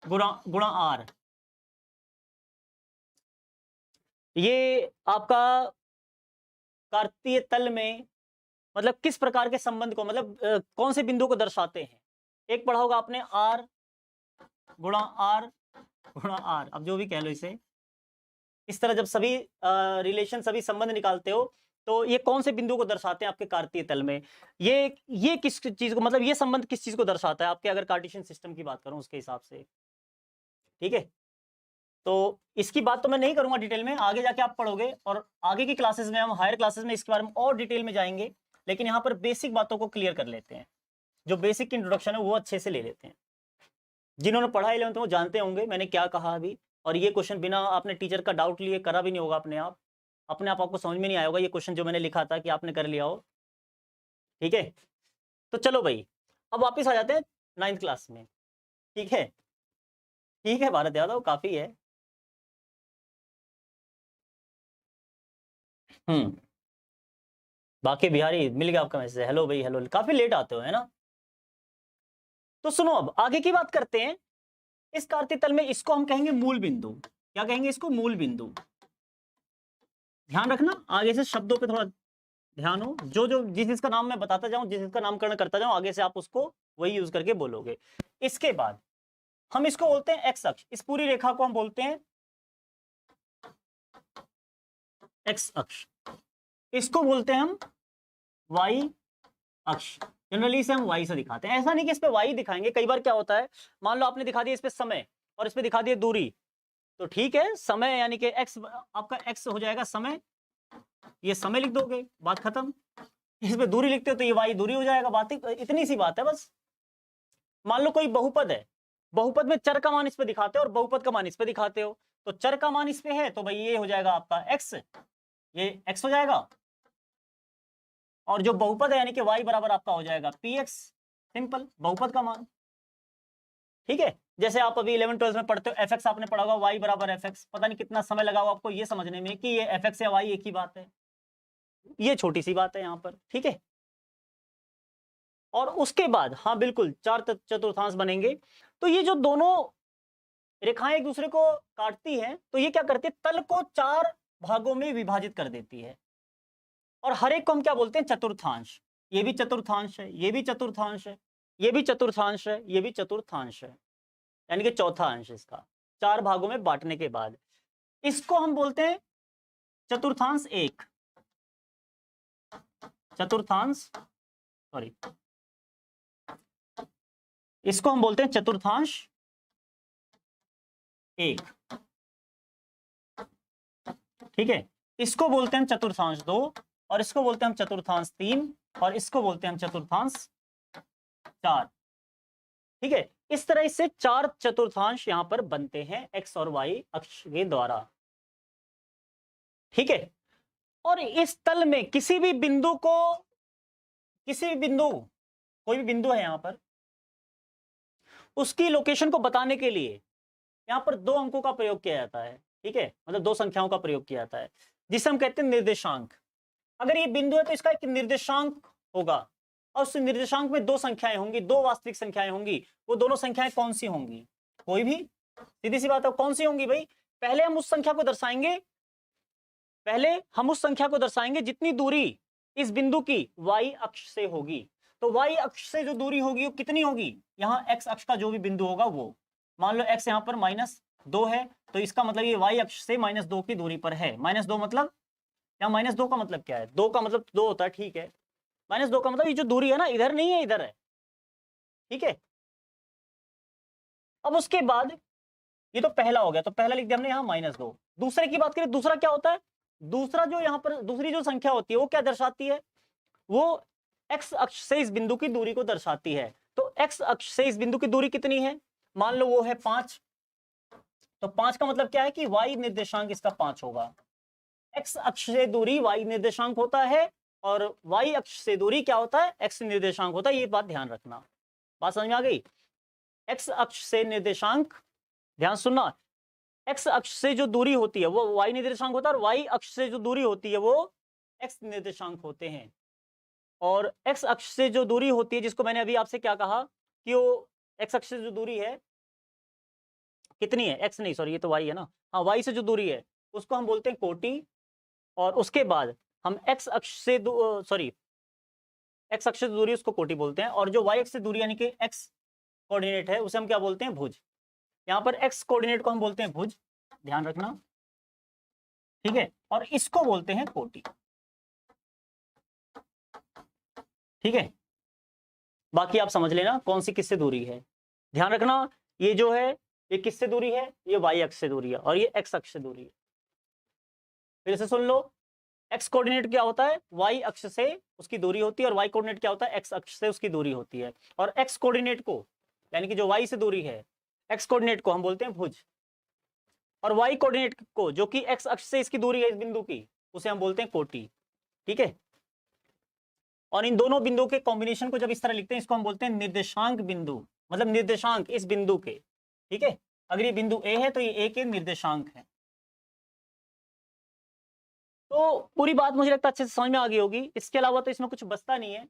गुणा आर, ये आपका कार्तीय तल में मतलब किस प्रकार के संबंध को, मतलब कौन से बिंदु को दर्शाते हैं। एक पढ़ा होगा आपने आर गुणा आर गुणा आर, अब जो भी कह लो इसे। इस तरह जब सभी रिलेशन, सभी संबंध निकालते हो तो ये कौन से बिंदु को दर्शाते हैं आपके कार्तीय तल में। ये किस चीज को, मतलब ये संबंध किस चीज को दर्शाता है आपके, अगर कार्टेशियन सिस्टम की बात करूं उसके हिसाब से। ठीक है, तो इसकी बात तो मैं नहीं करूंगा डिटेल में, आगे जाके आप पढ़ोगे, और आगे की क्लासेस में, हम हायर क्लासेस में इसके बारे में और डिटेल में जाएंगे। लेकिन यहाँ पर बेसिक बातों को क्लियर कर लेते हैं, जो बेसिक इंट्रोडक्शन है वो अच्छे से ले लेते हैं। जिन्होंने पढ़ा 11th में वो जानते होंगे मैंने क्या कहा अभी। और ये क्वेश्चन बिना आपने टीचर का डाउट लिए करा भी नहीं होगा अपने आप आपको समझ में नहीं आया होगा ये क्वेश्चन जो मैंने लिखा था कि आपने कर लिया हो। ठीक है, तो चलो भाई अब वापिस आ जाते हैं 9th क्लास में। ठीक है, ठीक है भारत यादव, काफी है। बाकी बिहारी, मिल गया आपका मैसेज, हेलो भाई हेलो, काफी लेट आते हो है ना। तो सुनो अब आगे की बात करते हैं। इस कार्तीय तल में इसको हम कहेंगे मूल बिंदु। क्या कहेंगे इसको? मूल बिंदु। ध्यान रखना, आगे से शब्दों पे थोड़ा ध्यान हो, जो जो जिस जिसका नाम मैं बताता जाऊं, जिस जिसका नामकरण करता जाऊं, आगे से आप उसको वही यूज करके बोलोगे। इसके बाद हम इसको बोलते हैं एक्स अक्ष। इस पूरी रेखा को हम बोलते हैं एक्स अक्ष। इसको बोलते हैं हम वाई अक्ष। जनरली इसे हम वाई से दिखाते हैं। ऐसा नहीं कि इस पे वाई दिखाएंगे, कई बार क्या होता है, मान लो आपने दिखा दिया इस पे समय और इस पे दिखा दिया दूरी, तो ठीक है, समय यानी कि x आपका x हो जाएगा समय, ये समय लिख दोगे, बात खत्म। इसमें दूरी लिखते हो तो ये y दूरी हो जाएगा, बात इतनी सी बात है बस। मान लो कोई बहुपद है, बहुपद में चर का मान इस पे दिखाते हो और बहुपद का मान इस पे दिखाते हो, तो चर का मान इस पे है तो भाई ये हो जाएगा आपका x, ये x हो जाएगा, और जो बहुपद है यानी कि y बराबर आपका हो जाएगा px, सिंपल बहुपद का मान। ठीक है, जैसे आप अभी 11-12 में पढ़ते हो fx आपने पढ़ा होगा y बराबर fx, पता नहीं कितना समय लगा होगा आपको ये समझने में कि ये fx या y एक ही बात है, ये छोटी सी बात है यहाँ पर। ठीक है, और उसके बाद हाँ बिल्कुल चार चतुर्थांश बनेंगे। तो ये जो दोनों रेखाएं एक दूसरे को काटती हैं तो ये क्या करती है, तल को चार भागों में विभाजित कर देती है, और हर एक को हम क्या बोलते हैं, चतुर्थांश। ये भी चतुर्थांश है, ये भी चतुर्थांश है, ये भी चतुर्थांश है, ये भी चतुर्थांश है, यानी कि चौथा अंश इसका, चार भागों में बांटने के बाद इसको हम बोलते हैं चतुर्थांश एक, चतुर्थांश सॉरी, इसको हम बोलते हैं चतुर्थांश एक। ठीक है, इसको बोलते हैं चतुर्थांश दो, और इसको बोलते हैं हम चतुर्थांश तीन, और इसको बोलते हैं हम चतुर्थांश चार। ठीक है, इस तरह से चार चतुर्थांश यहां पर बनते हैं x और y अक्ष के द्वारा। ठीक है, और इस तल में किसी भी बिंदु को, किसी भी बिंदु, कोई भी बिंदु है यहां पर, उसकी लोकेशन को बताने के लिए यहां पर दो अंकों का प्रयोग किया जाता है। ठीक है, मतलब दो संख्याओं का प्रयोग किया जाता है, जिसे हम कहते हैं निर्देशांक। अगर ये बिंदु है तो इसका एक निर्देशांक होगा, और उस निर्देशांक में दो संख्याएं होंगी, दो वास्तविक संख्याएं होंगी। वो दोनों संख्याएं कौन सी होंगी, कोई भी, सीधी सी बात है, कौन सी होंगी भाई, पहले हम उस संख्या को दर्शाएंगे, पहले हम उस संख्या को दर्शाएंगे जितनी दूरी इस बिंदु की y अक्ष से होगी। तो y अक्ष से जो दूरी होगी वो कितनी होगी, यहाँ x अक्ष का जो भी बिंदु होगा वो, मान लो x यहाँ पर -2 है, तो इसका मतलब ये y अक्ष से -2 की दूरी पर है। -2 मतलब, यहाँ -2 का मतलब क्या है, 2 का मतलब 2 होता है, ठीक है, -2 का मतलब ये जो दूरी है ना, इधर नहीं है, इधर है। ठीक है, अब उसके बाद ये तो पहला हो गया, तो पहला लिख दिया हमने यहाँ -2। दूसरे की बात करें, दूसरा क्या होता है, दूसरा जो यहाँ पर दूसरी जो संख्या होती है वो क्या दर्शाती है, वो x अक्ष से इस बिंदु की दूरी को दर्शाती है। तो x अक्ष से इस बिंदु की दूरी कितनी है, मान लो वो है 5, तो 5 का मतलब क्या है कि y निर्देशांक इसका 5 होगा। x अक्ष से दूरी y निर्देशांक होता है, और y अक्ष से दूरी क्या होता है, x निर्देशांक होता है। ये बात ध्यान रखना, बात समझ में आ गई। x अक्ष से निर्देशांक, ध्यान सुनना, x अक्ष से जो दूरी होती है वो y निर्देशांक होता है, और y अक्ष से जो दूरी होती है वो x निर्देशांक होते हैं। और x अक्ष से जो दूरी होती है, जिसको मैंने अभी आपसे क्या कहा कि वो x अक्ष से जो दूरी है कितनी है, x नहीं सॉरी ये तो y है ना, हाँ y से जो दूरी है उसको हम बोलते हैं कोटि। और उसके बाद हम x अक्ष से सॉरी x अक्ष से दूरी उसको कोटि बोलते हैं, और जो y अक्ष से दूरी यानी कि x कोऑर्डिनेट है उसे हम क्या बोलते हैं, भुज। यहाँ पर x कोऑर्डिनेट को हम बोलते हैं भुज, ध्यान रखना। ठीक है, और इसको बोलते हैं कोटि। ठीक है, बाकी आप समझ लेना कौन सी किससे दूरी है, ध्यान रखना। ये जो है ये किससे दूरी है, ये y अक्ष से दूरी है, और ये x अक्ष से दूरी है। फिर से सुन लो, x कोऑर्डिनेट क्या होता है, y अक्ष से उसकी दूरी होती है, और y कोऑर्डिनेट क्या होता है, x अक्ष से उसकी दूरी होती है। और x कोऑर्डिनेट को यानी कि जो y से दूरी है, x कोऑर्डिनेट को हम बोलते हैं भुज, और y कोऑर्डिनेट को जो कि x अक्ष से इसकी दूरी है इस बिंदु की, उसे हम बोलते हैं कोटि। ठीक है, और इन दोनों बिंदुओं के कॉम्बिनेशन को जब इस तरह लिखते हैं इसको हम बोलते हैं निर्देशांक बिंदु, मतलब निर्देशांक इस बिंदु के। ठीक है, अगर ये बिंदु A है तो ये A के निर्देशांक है। तो पूरी बात मुझे लगता है अच्छे से समझ में आ गई होगी, इसके अलावा तो इसमें कुछ बचता नहीं है।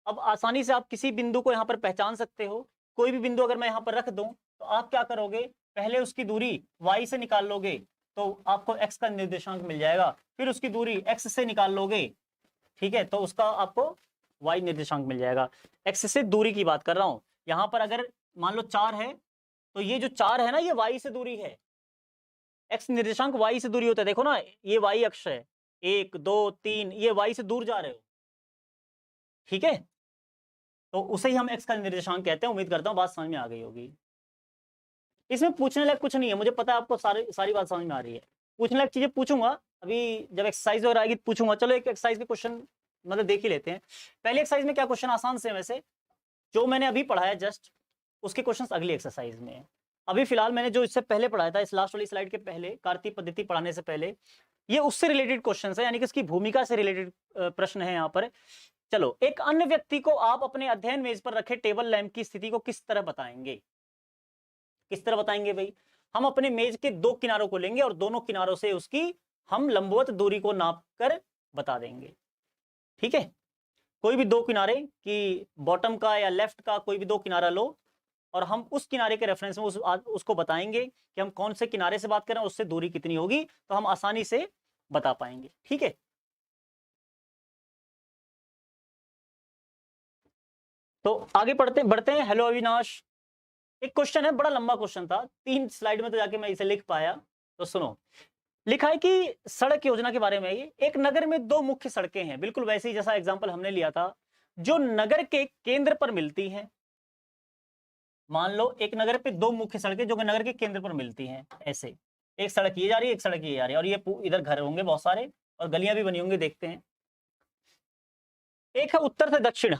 अब आसानी से आप किसी बिंदु को यहाँ पर पहचान सकते हो, कोई भी बिंदु अगर मैं यहाँ पर रख दूं तो आप क्या करोगे, पहले उसकी दूरी y से निकाल लोगे तो आपको x का निर्देशांक मिल जाएगा, फिर उसकी दूरी x से निकाल लोगे, ठीक है, तो उसका आपको y निर्देशांक मिल जाएगा। x से दूरी की बात कर रहा हूं, यहाँ पर अगर मान लो 4 है तो ये जो 4 है ना ये y से दूरी है, x निर्देशांक y से दूरी होता है, देखो ना ये y अक्ष है, 1 2 3, ये y से दूर जा रहे हो। ठीक है, तो उसे ही हम x का निर्देशांक कहते हैं। उम्मीद करता हूं बात समझ में आ गई होगी। इसमें पूछने लायक कुछ नहीं है, मुझे पता है आपको सारी बात समझ में आ रही है। पूछने लायक चीजें पूछूंगा अभी, जब एक्सरसाइज वगैरह आएगी पूछूंगा। चलो एक एक्सरसाइज के क्वेश्चन मतलब देख ही लेते हैं। पहले एक्सरसाइज में क्या क्वेश्चन आसान से, वैसे जो मैंने अभी पढ़ाया जस्ट उसके क्वेश्चन अगली एक्सरसाइज में है। अभी फिलहाल मैंने जो इससे पहले पढ़ाया था, इस लास्ट वाली स्लाइड के पहले, कार्तीय पद्धति पढ़ाने से पहले, ये उससे रिलेटेड क्वेश्चन है, यानी कि इसकी भूमिका से रिलेटेड प्रश्न है यहाँ पर। चलो, एक अन्य व्यक्ति को आप अपने अध्ययन मेज पर रखे टेबल लैंप की स्थिति को किस तरह बताएंगे? किस तरह बताएंगे भाई? हम अपने मेज के दो किनारों को लेंगे और दोनों किनारों से उसकी हम लंबवत दूरी को नाप कर बता देंगे। ठीक है, कोई भी दो किनारे की बॉटम का या लेफ्ट का कोई भी दो किनारा लो और हम उस किनारे के रेफरेंस में उसको बताएंगे कि हम कौन से किनारे से बात कर रहे हैं, उससे दूरी कितनी होगी, तो हम आसानी से बता पाएंगे। ठीक है, तो आगे बढ़ते हैं। हेलो अविनाश, एक क्वेश्चन है, बड़ा लंबा क्वेश्चन था, 3 स्लाइड में तो जाके मैं इसे लिख पाया। तो सुनो, लिखा है कि सड़क योजना के बारे में। ये एक नगर में दो मुख्य सड़कें हैं, बिल्कुल वैसे ही जैसा एग्जांपल हमने लिया था, जो नगर के केंद्र पर मिलती हैं। मान लो एक नगर पे दो मुख्य सड़कें जो कि नगर के केंद्र पर मिलती हैं, ऐसे एक सड़क ये जा रही है, एक सड़क ये जा रही है, और ये इधर घर होंगे बहुत सारे और गलियां भी बनी होंगी, देखते हैं। एक है उत्तर से दक्षिण।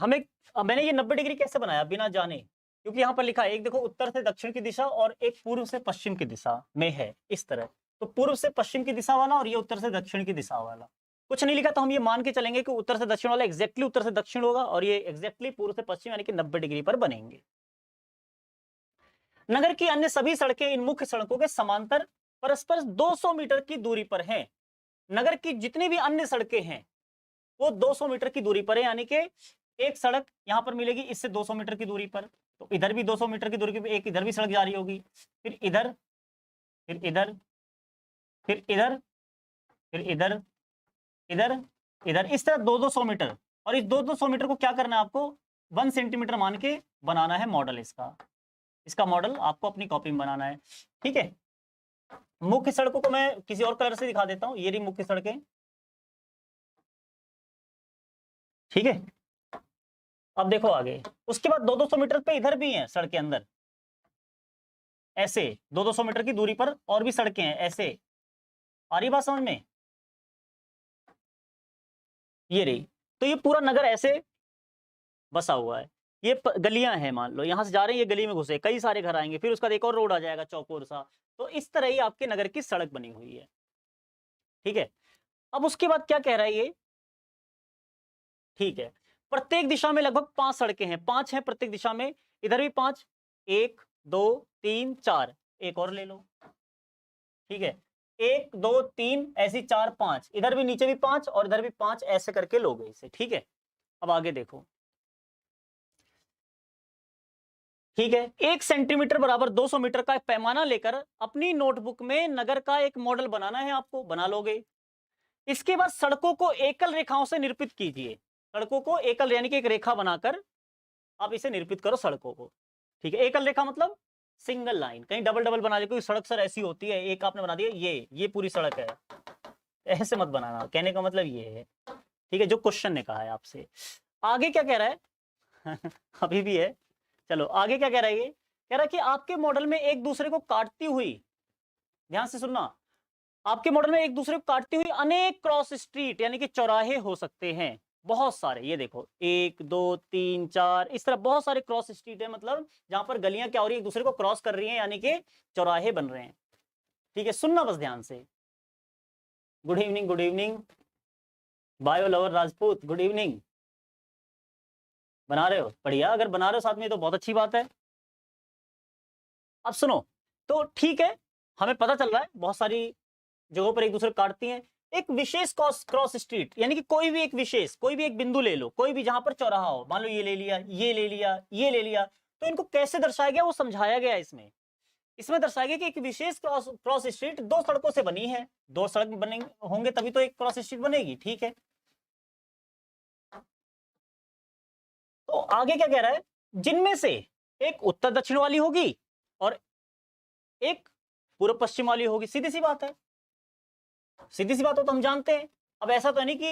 मैंने ये 90 डिग्री कैसे बनाया बिना जाने, क्योंकि यहाँ पर लिखा है, एक देखो उत्तर से दक्षिण की दिशा और एक पूर्व से पश्चिम की दिशा में है, इस तरह। तो पूर्व से पश्चिम की दिशा वाला और ये उत्तर से दक्षिण की दिशा वाला, कुछ नहीं लिखा, तो हम ये मान के चलेंगे कि उत्तर से दक्षिण वाला एग्जैक्टली उत्तर से दक्षिण होगा और ये एग्जैक्टली पूर्व से पश्चिम यानी कि 90 डिग्री पर बनेंगे। नगर की अन्य सभी सड़कें इन मुख्य सड़कों के समांतर परस्पर 200 मीटर की दूरी पर हैं। नगर की जितनी भी अन्य सड़कें हैं वो 200 मीटर की दूरी पर है, यानी कि एक सड़क यहां पर मिलेगी इससे 200 मीटर की दूरी पर, तो इधर भी 200 मीटर की दूरी पर एक इधर भी सड़क जा रही होगी, फिर इधर, फिर इधर, फिर इधर, फिर इधर, इधर, इधर, इस तरह 200 मीटर। और इस 200 मीटर को क्या करना है आपको? 1 सेंटीमीटर मान के बनाना है मॉडल। इसका मॉडल आपको अपनी कॉपी में बनाना है। ठीक है, मुख्य सड़कों को मैं किसी और कलर से दिखा देता हूं, ये रही मुख्य सड़कें। ठीक है, अब देखो आगे, उसके बाद 200 मीटर पे इधर भी हैं सड़कें अंदर, ऐसे 200 मीटर की दूरी पर और भी सड़कें हैं, ऐसे। आ रही बात समझ में? ये रही, तो ये पूरा नगर ऐसे बसा हुआ है। ये गलियां हैं, मान लो यहां से जा रहे हैं, ये गली में घुसे, कई सारे घर आएंगे, फिर उसका एक और रोड आ जाएगा चौकोर सा। तो इस तरह ही आपके नगर की सड़क बनी हुई है। ठीक है, अब उसके बाद क्या कह रहा है ये? ठीक है, प्रत्येक दिशा में लगभग 5 सड़कें हैं, 5 हैं प्रत्येक दिशा में, इधर भी 5, 1 2 3 4, एक और ले लो। ठीक है, 1 2 3 ऐसी 4 5, इधर भी नीचे भी 5 और इधर भी 5, ऐसे करके लोगे इसे। ठीक है, अब आगे देखो। ठीक है, 1 सेंटीमीटर बराबर 200 मीटर का एक पैमाना लेकर अपनी नोटबुक में नगर का एक मॉडल बनाना है आपको, बना लोगे। इसके बाद सड़कों को एकल रेखाओं से निरूपित कीजिए। सड़कों को एकल यानी कि एक रेखा बनाकर आप इसे निरूपित करो सड़कों को। ठीक है, एकल रेखा मतलब सिंगल लाइन, कहीं डबल डबल बना दे, कोई सड़क सर ऐसी होती है, एक आपने बना दिया, ये पूरी सड़क है, ऐसे मत बनाना, कहने का मतलब ये है। ठीक है, जो क्वेश्चन ने कहा है आपसे। आगे क्या कह रहा है? अभी भी है, चलो आगे क्या कह रहा है? ये कह रहा है कि आपके मॉडल में एक दूसरे को काटती हुई, ध्यान से सुनना, आपके मॉडल में एक दूसरे को काटती हुई अनेक क्रॉस स्ट्रीट यानी कि चौराहे हो सकते हैं, बहुत सारे। ये देखो 1 2 3 4, इस तरह बहुत सारे क्रॉस स्ट्रीट है, मतलब जहां पर गलियां क्या हो रही है, एक दूसरे को क्रॉस कर रही हैं, यानी कि चौराहे बन रहे हैं। ठीक है, सुनना बस ध्यान से। Good evening, good evening bio lover Rajput, good evening. बना रहे हो? बढ़िया, अगर बना रहे हो साथ में तो बहुत अच्छी बात है। अब सुनो, तो ठीक है, हमें पता चल रहा है बहुत सारी जगहों पर एक दूसरे को काटती हैं। एक विशेष क्रॉस स्ट्रीट यानी कि कोई भी एक बिंदु ले लो, कोई भी जहां पर चौराहा हो, मान लो ये ले लिया, ये ले लिया, ये ले लिया, तो इनको कैसे दर्शाया गया वो समझाया गया है इसमें दर्शाया गया कि एक विशेष क्रॉस स्ट्रीट दो सड़कों से बनी है, दो सड़क बने होंगे तभी तो एक क्रॉस स्ट्रीट बनेगी। ठीक है, तो आगे क्या कह रहा है? जिनमें से एक उत्तर दक्षिण वाली होगी और एक पूर्व पश्चिम वाली होगी। सीधी सी बात है, सीधी सी बात हो तो हम जानते हैं। अब ऐसा तो नहीं कि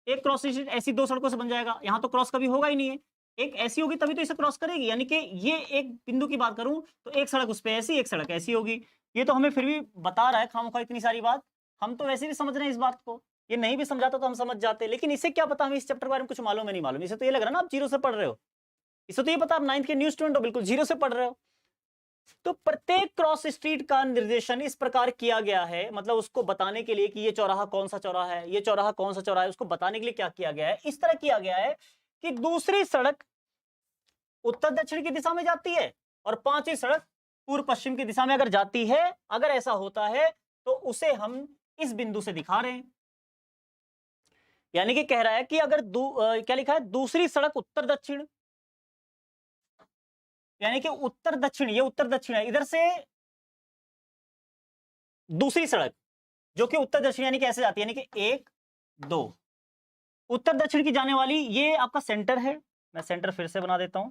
एक क्रॉस स्ट्रीट ऐसी दो सड़कों से बन जाएगा, यहां तो क्रॉस कभी होगा ही नहीं है। एक ऐसी होगी तभी तो इसे क्रॉस करेगी, यानी कि ये एक बिंदु की बात करूं तो एक सड़क उस पे ऐसी, एक सड़क ऐसी होगी। ये तो हमें फिर भी बता रहा है खामखा इतनी सारी बात, हम तो वैसे भी समझ रहे हैं इस बात को, ये नहीं भी समझाता तो हम समझ जाते, लेकिन इसे क्या पता, हमें इस चैप्टर के बारे में कुछ मालूम है नहीं मालूम। इसे तो ये लग रहा है ना आप जीरो से पढ़ रहे हो, इसे तो ये पता आप 9th के न्यू स्टूडेंट हो, बिल्कुल जीरो से पढ़ रहे हो। तो प्रत्येक क्रॉस स्ट्रीट का निर्देशन इस प्रकार किया गया है, मतलब उसको बताने के लिए कि ये चौराहा कौन सा चौराहा है, ये चौराहा कौन सा चौराहा है, उसको बताने के लिए क्या किया गया है, इस तरह किया गया है कि दूसरी सड़क उत्तर दक्षिण की दिशा में जाती है और पांचवी सड़क पूर्व पश्चिम की दिशा में अगर जाती है, अगर ऐसा होता है तो उसे हम इस बिंदु से दिखा रहे हैं। यानी कि कह रहा है कि अगर क्या लिखा है, दूसरी सड़क उत्तर दक्षिण, यानी कि उत्तर दक्षिण, ये उत्तर दक्षिण है, इधर से दूसरी सड़क जो कि उत्तर दक्षिण यानी कि ऐसे जाती है, यानी कि 1 2 उत्तर दक्षिण की जाने वाली, ये आपका सेंटर है। मैं सेंटर फिर से बना देता हूं,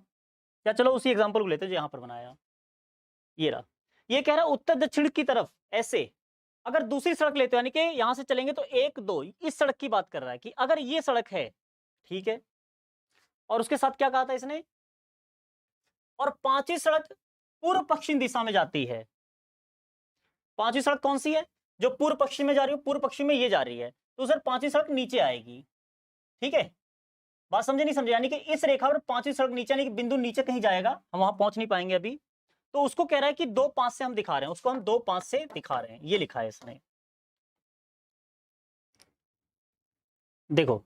या चलो उसी एग्जांपल को लेते हैं जो यहां पर बनाया, ये रहा। ये कह रहा है उत्तर दक्षिण की तरफ ऐसे अगर दूसरी सड़क लेते हो, यानी कि यहां से चलेंगे तो 1 2, इस सड़क की बात कर रहा है कि अगर ये सड़क है, ठीक है, और उसके साथ क्या कहा था इसने, और पांचवी सड़क पूर्व पश्चिम दिशा में जाती है। पांचवी सड़क कौन सी है, जो पूर्व पश्चिम में जा रही है, पूर्व पश्चिम में ये जा रही है, तो सर पांचवी सड़क नीचे आएगी। ठीक है, बात समझे नहीं समझे, यानी कि इस रेखा पर पांचवी सड़क नीचे, यानी कि बिंदु नीचे कहीं जाएगा, हम वहां पहुंच नहीं पाएंगे अभी, तो उसको कह रहा है कि 2 5 से हम दिखा रहे हैं, उसको हम 2 5 से दिखा रहे हैं, ये लिखा है इसने। देखो,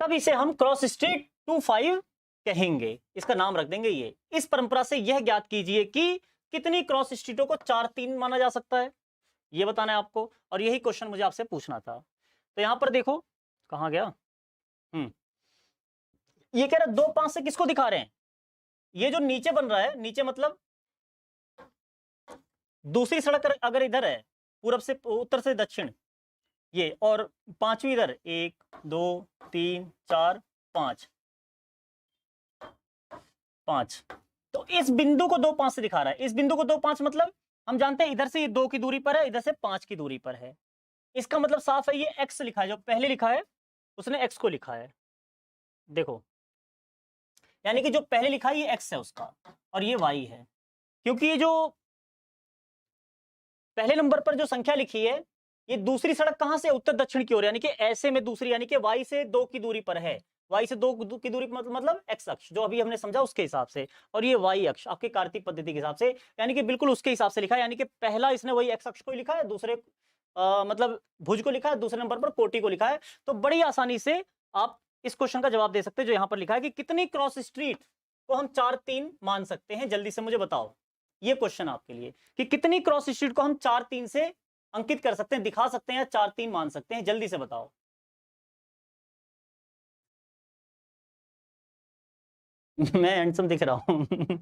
तब इसे हम क्रॉस स्ट्रीट 2 5 कहेंगे, इसका नाम रख देंगे ये। इस परंपरा से यह ज्ञात कीजिए कि कितनी क्रॉस स्ट्रीटों को 4 3 माना जा सकता है, ये बताना है आपको, और यही क्वेश्चन मुझे आपसे पूछना था। तो यहां पर देखो कहां गया, ये कह रहा 2 5 से किसको दिखा रहे हैं, ये जो नीचे बन रहा है, नीचे मतलब दूसरी सड़क अगर इधर है, पूरब से उत्तर से दक्षिण ये, और पांचवी इधर 1 2 3 4 5 5, तो इस बिंदु को 2 5 से दिखा रहा है। इस बिंदु को 2 5 मतलब हम जानते हैं इधर से ये 2 की दूरी पर है, इधर से 5 की दूरी पर है, इसका मतलब साफ है ये x लिखा है, जो पहले लिखा है उसने x को लिखा है। देखो, यानी कि जो पहले लिखा है ये x है उसका, और ये y है, क्योंकि ये जो पहले नंबर पर जो संख्या लिखी है, ये दूसरी सड़क कहां से, उत्तर दक्षिण की ओर, यानी कि ऐसे में दूसरी, यानी कि y से 2 की दूरी पर है, y से 2 की दूरी पर मतलब x अक्ष जो अभी हमने समझा उसके हिसाब से, और ये y अक्ष आपके कार्तीय पद्धति के हिसाब से, यानी कि बिल्कुल उसके हिसाब से लिखा है, यानी कि पहला इसने वही x अक्ष को लिखा है, दूसरे मतलब भुज को लिखा है, दूसरे नंबर पर कोटि को लिखा है। तो बड़ी आसानी से आप इस क्वेश्चन का जवाब दे सकते हैं जो यहां पर लिखा है कि कितनी क्रॉस स्ट्रीट को हम 4 3 मान सकते हैं, जल्दी से मुझे बताओ। ये क्वेश्चन आपके लिए कि कितनी क्रॉस स्ट्रीट को हम 4 3 से अंकित कर सकते हैं, दिखा सकते हैं, या 4 3 मान सकते हैं, जल्दी से बताओ। मैं हैंडसम दिख रहा हूं।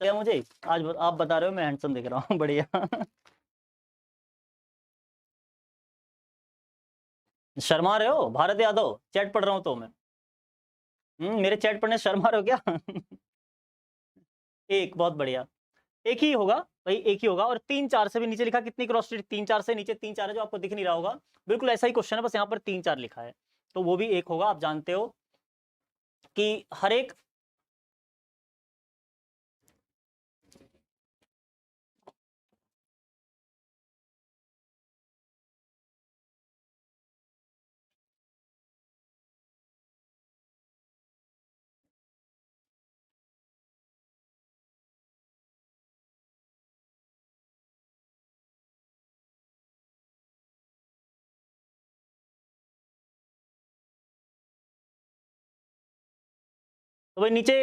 क्या मुझे आज आप बता रहे हो मैं हैंडसम दिख रहा हूँ, बढ़िया। शर्मा रहे हो भारत यादव, चैट पढ़ रहा हूं तो मैं, मेरे चैट पढ़ने से शर्मा रहे हो क्या? एक, बहुत बढ़िया, एक ही होगा भाई, एक ही होगा। और 3 4 से भी नीचे लिखा, कितनी क्रॉस स्ट्रीट, 3 4 से नीचे 3 4 है जो आपको दिख नहीं रहा होगा, बिल्कुल ऐसा ही क्वेश्चन है, बस यहाँ पर 3 4 लिखा है, तो वो भी एक होगा। आप जानते हो कि हर एक तो भाई नीचे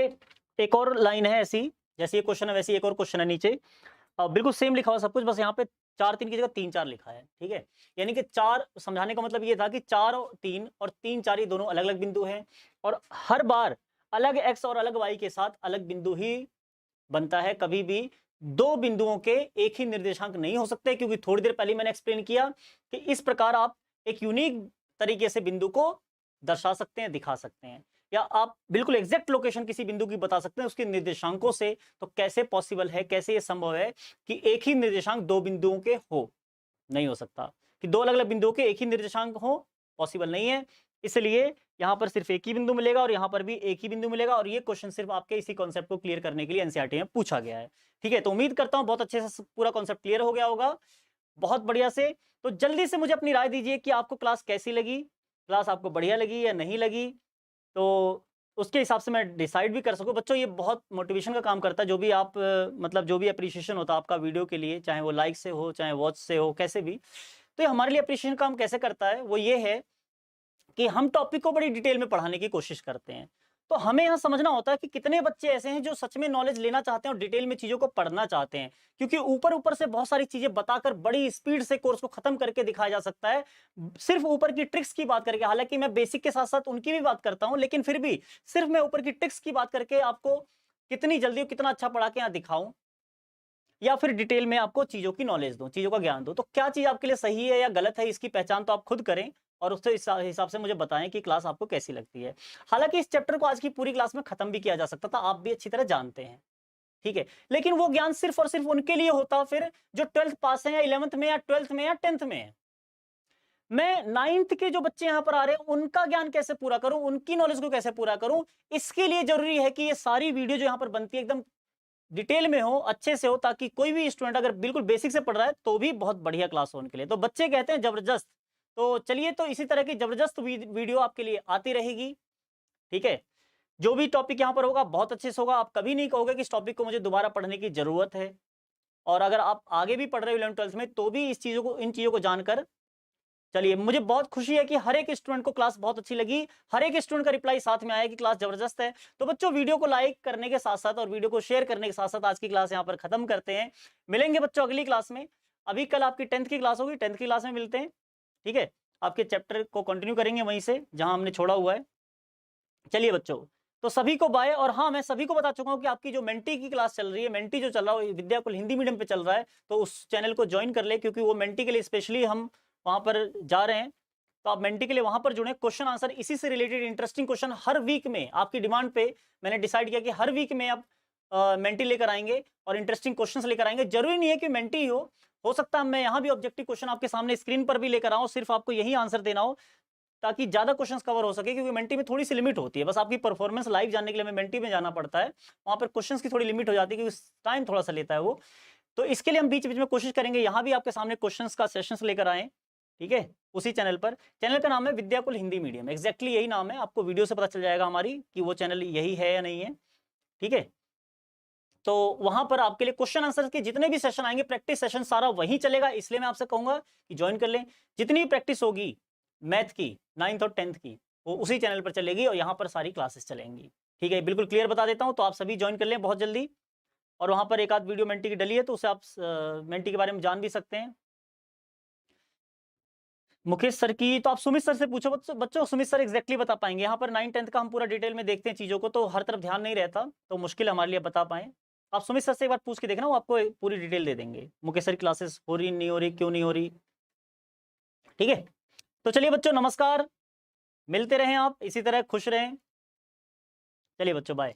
एक और लाइन है ऐसी, जैसे ये क्वेश्चन है वैसे एक और क्वेश्चन है नीचे, बिल्कुल सेम लिखा हुआ सब कुछ, बस यहाँ पे 4 3 की जगह 3 4 लिखा है। ठीक है, यानी कि 4 समझाने का मतलब ये था कि 4 और 3 और 3 4 ये दोनों अलग अलग बिंदु हैं, और हर बार अलग x और अलग y के साथ अलग बिंदु ही बनता है, कभी भी दो बिंदुओं के एक ही निर्देशांक नहीं हो सकते, क्योंकि थोड़ी देर पहले मैंने एक्सप्लेन किया कि इस प्रकार आप एक यूनिक तरीके से बिंदु को दर्शा सकते हैं, दिखा सकते हैं। या आप बिल्कुल एग्जैक्ट लोकेशन किसी बिंदु की बता सकते हैं उसके निर्देशांकों से, तो कैसे पॉसिबल है, कैसे ये संभव है कि एक ही निर्देशांक दो बिंदुओं के हो? नहीं हो सकता कि दो अलग अलग बिंदुओं के एक ही निर्देशांक हो, पॉसिबल नहीं है। इसलिए यहां पर सिर्फ एक ही बिंदु मिलेगा और यहां पर भी एक ही बिंदु मिलेगा, और ये क्वेश्चन सिर्फ आपके इसी कॉन्सेप्ट को क्लियर करने के लिए एनसीईआरटी में पूछा गया है। ठीक है, तो उम्मीद करता हूं बहुत अच्छे से पूरा कॉन्सेप्ट क्लियर हो गया होगा, बहुत बढ़िया से। तो जल्दी से मुझे अपनी राय दीजिए कि आपको क्लास कैसी लगी, क्लास आपको बढ़िया लगी या नहीं लगी, तो उसके हिसाब से मैं डिसाइड भी कर सकूं। बच्चों ये बहुत मोटिवेशन का काम करता है, जो भी आप मतलब जो भी अप्रिशिएशन होता है आपका वीडियो के लिए, चाहे वो लाइक से हो चाहे वॉच से हो, कैसे भी, तो ये हमारे लिए अप्रिशिएशन काम कैसे करता है, वो ये है कि हम टॉपिक को बड़ी डिटेल में पढ़ाने की कोशिश करते हैं। तो हमें यहाँ समझना होता है कि कितने बच्चे ऐसे हैं जो सच में नॉलेज लेना चाहते हैं और डिटेल में चीजों को पढ़ना चाहते हैं, क्योंकि ऊपर ऊपर से बहुत सारी चीजें बताकर बड़ी स्पीड से कोर्स को खत्म करके दिखाया जा सकता है, सिर्फ ऊपर की ट्रिक्स की बात करके। हालांकि मैं बेसिक के साथ साथ उनकी भी बात करता हूं, लेकिन फिर भी सिर्फ मैं ऊपर की ट्रिक्स की बात करके आपको कितनी जल्दी और कितना अच्छा पढ़ा के यहाँ दिखाऊं, या फिर डिटेल में आपको चीजों की नॉलेज दूं, चीजों का ज्ञान दूं, तो क्या चीज आपके लिए सही है या गलत है, इसकी पहचान तो आप खुद करें और उससे हिसाब से मुझे बताएं कि क्लास आपको कैसी लगती है। हालांकि इस चैप्टर को आज की पूरी क्लास में खत्म भी किया जा सकता था, आप भी अच्छी तरह जानते हैं, ठीक है, लेकिन वो ज्ञान सिर्फ और सिर्फ उनके लिए होता फिर जो 12th पास है या 11th में या 12th में या 10th में है। मैं 9th के जो बच्चे यहां पर आ रहे हैं उनका ज्ञान कैसे पूरा करूं, उनकी नॉलेज को कैसे पूरा करूं, इसके लिए जरूरी है कि ये सारी वीडियो जो यहां पर बनती है एकदम डिटेल में हो, अच्छे से हो, ताकि कोई भी स्टूडेंट अगर बिल्कुल बेसिक से पढ़ रहा है तो भी बहुत बढ़िया क्लास हो उनके लिए। तो बच्चे कहते हैं जबरदस्त, तो चलिए, तो इसी तरह की जबरदस्त वीडियो आपके लिए आती रहेगी, ठीक है। जो भी टॉपिक यहाँ पर होगा बहुत अच्छे से होगा, आप कभी नहीं कहोगे कि इस टॉपिक को मुझे दोबारा पढ़ने की जरूरत है। और अगर आप आगे भी पढ़ रहे हो 11th 12th में, तो भी इन चीजों को जानकर चलिए। मुझे बहुत खुशी है कि हर एक स्टूडेंट को क्लास बहुत अच्छी लगी, हर एक स्टूडेंट का रिप्लाई साथ में आया कि क्लास जबरदस्त है। तो बच्चों वीडियो को लाइक करने के साथ साथ और वीडियो को शेयर करने के साथ साथ आज की क्लास यहाँ पर खत्म करते हैं। मिलेंगे बच्चों अगली क्लास में। अभी कल आपकी 10th की क्लास होगी, 10th की क्लास में मिलते हैं, ठीक है। आपके चैप्टर को कंटिन्यू करेंगे वहीं से जहां हमने छोड़ा हुआ है। चलिए बच्चों, तो सभी को बाय। और हाँ, मैं सभी को बता चुका हूँ कि आपकी जो मेंटी की क्लास चल रही है, मेंटी जो चल रहा है विद्याकुल हिंदी मीडियम पे चल रहा है, तो उस चैनल को ज्वाइन कर ले, क्योंकि वो मेंटी के लिए स्पेशली हम वहां पर जा रहे हैं। तो आप मेंटी के लिए वहां पर जुड़े। क्वेश्चन आंसर इसी से रिलेटेड इंटरेस्टिंग क्वेश्चन हर वीक में, आपकी डिमांड पे मैंने डिसाइड किया कि हर वीक में आप मेंटी लेकर आएंगे और इंटरेस्टिंग क्वेश्चंस लेकर आएंगे। जरूरी नहीं है कि मेंटी हो सकता है मैं यहाँ भी ऑब्जेक्टिव क्वेश्चन आपके सामने स्क्रीन पर भी लेकर आऊं, सिर्फ आपको यही आंसर देना हो ताकि ज्यादा क्वेश्चंस कवर हो सके, क्योंकि मेंटी में थोड़ी सी लिमिट होती है। बस आपकी परफॉर्मेंस लाइव जानने के लिए हमें मेंटी में जाना पड़ता है, वहां पर क्वेश्चंस की थोड़ी लिमिट हो जाती है, क्योंकि टाइम थोड़ा सा लेता है वो। तो इसके लिए हम बीच बीच में कोशिश करेंगे यहाँ भी आपके सामने क्वेश्चंस का सेशंस लेकर आए, ठीक है, उसी चैनल पर। चैनल का नाम है विद्याकुल हिंदी मीडियम, एग्जैक्टली यही नाम है। आपको वीडियो से पता चल जाएगा हमारी कि वो चैनल यही है या नहीं है, ठीक है। तो वहां पर आपके लिए क्वेश्चन आंसर के जितने भी सेशन आएंगे, प्रैक्टिस सेशन सारा वहीं चलेगा, इसलिए मैं आपसे कहूंगा कि ज्वाइन कर लें। जितनी प्रैक्टिस होगी मैथ की 9th और 10th की, वो उसी चैनल पर चलेगी और यहाँ पर सारी क्लासेस चलेंगी, ठीक है। बिल्कुल क्लियर बता देता हूँ, तो आप सभी ज्वाइन कर लें बहुत जल्दी। और वहां पर एक आध वीडियो मेंटी की डली है, तो उसे आप मेंटी के बारे में जान भी सकते हैं। मुकेश सर की तो आप सुमित सर से पूछो बच्चों, सुमित सर एग्जैक्टली बता पाएंगे। यहाँ पर 9th 10th का हम पूरा डिटेल में देखते हैं चीजों को, तो हर तरफ ध्यान नहीं रहता, तो मुश्किल हमारे लिए बता पाए। आप सुमित सर से एक बार पूछ के देखना, वो आपको पूरी डिटेल दे देंगे मुकेश सर की क्लासेस हो रही नहीं हो रही, क्यों नहीं हो रही, ठीक है। तो चलिए बच्चों, नमस्कार, मिलते रहें आप इसी तरह, खुश रहें। चलिए बच्चों, बाय।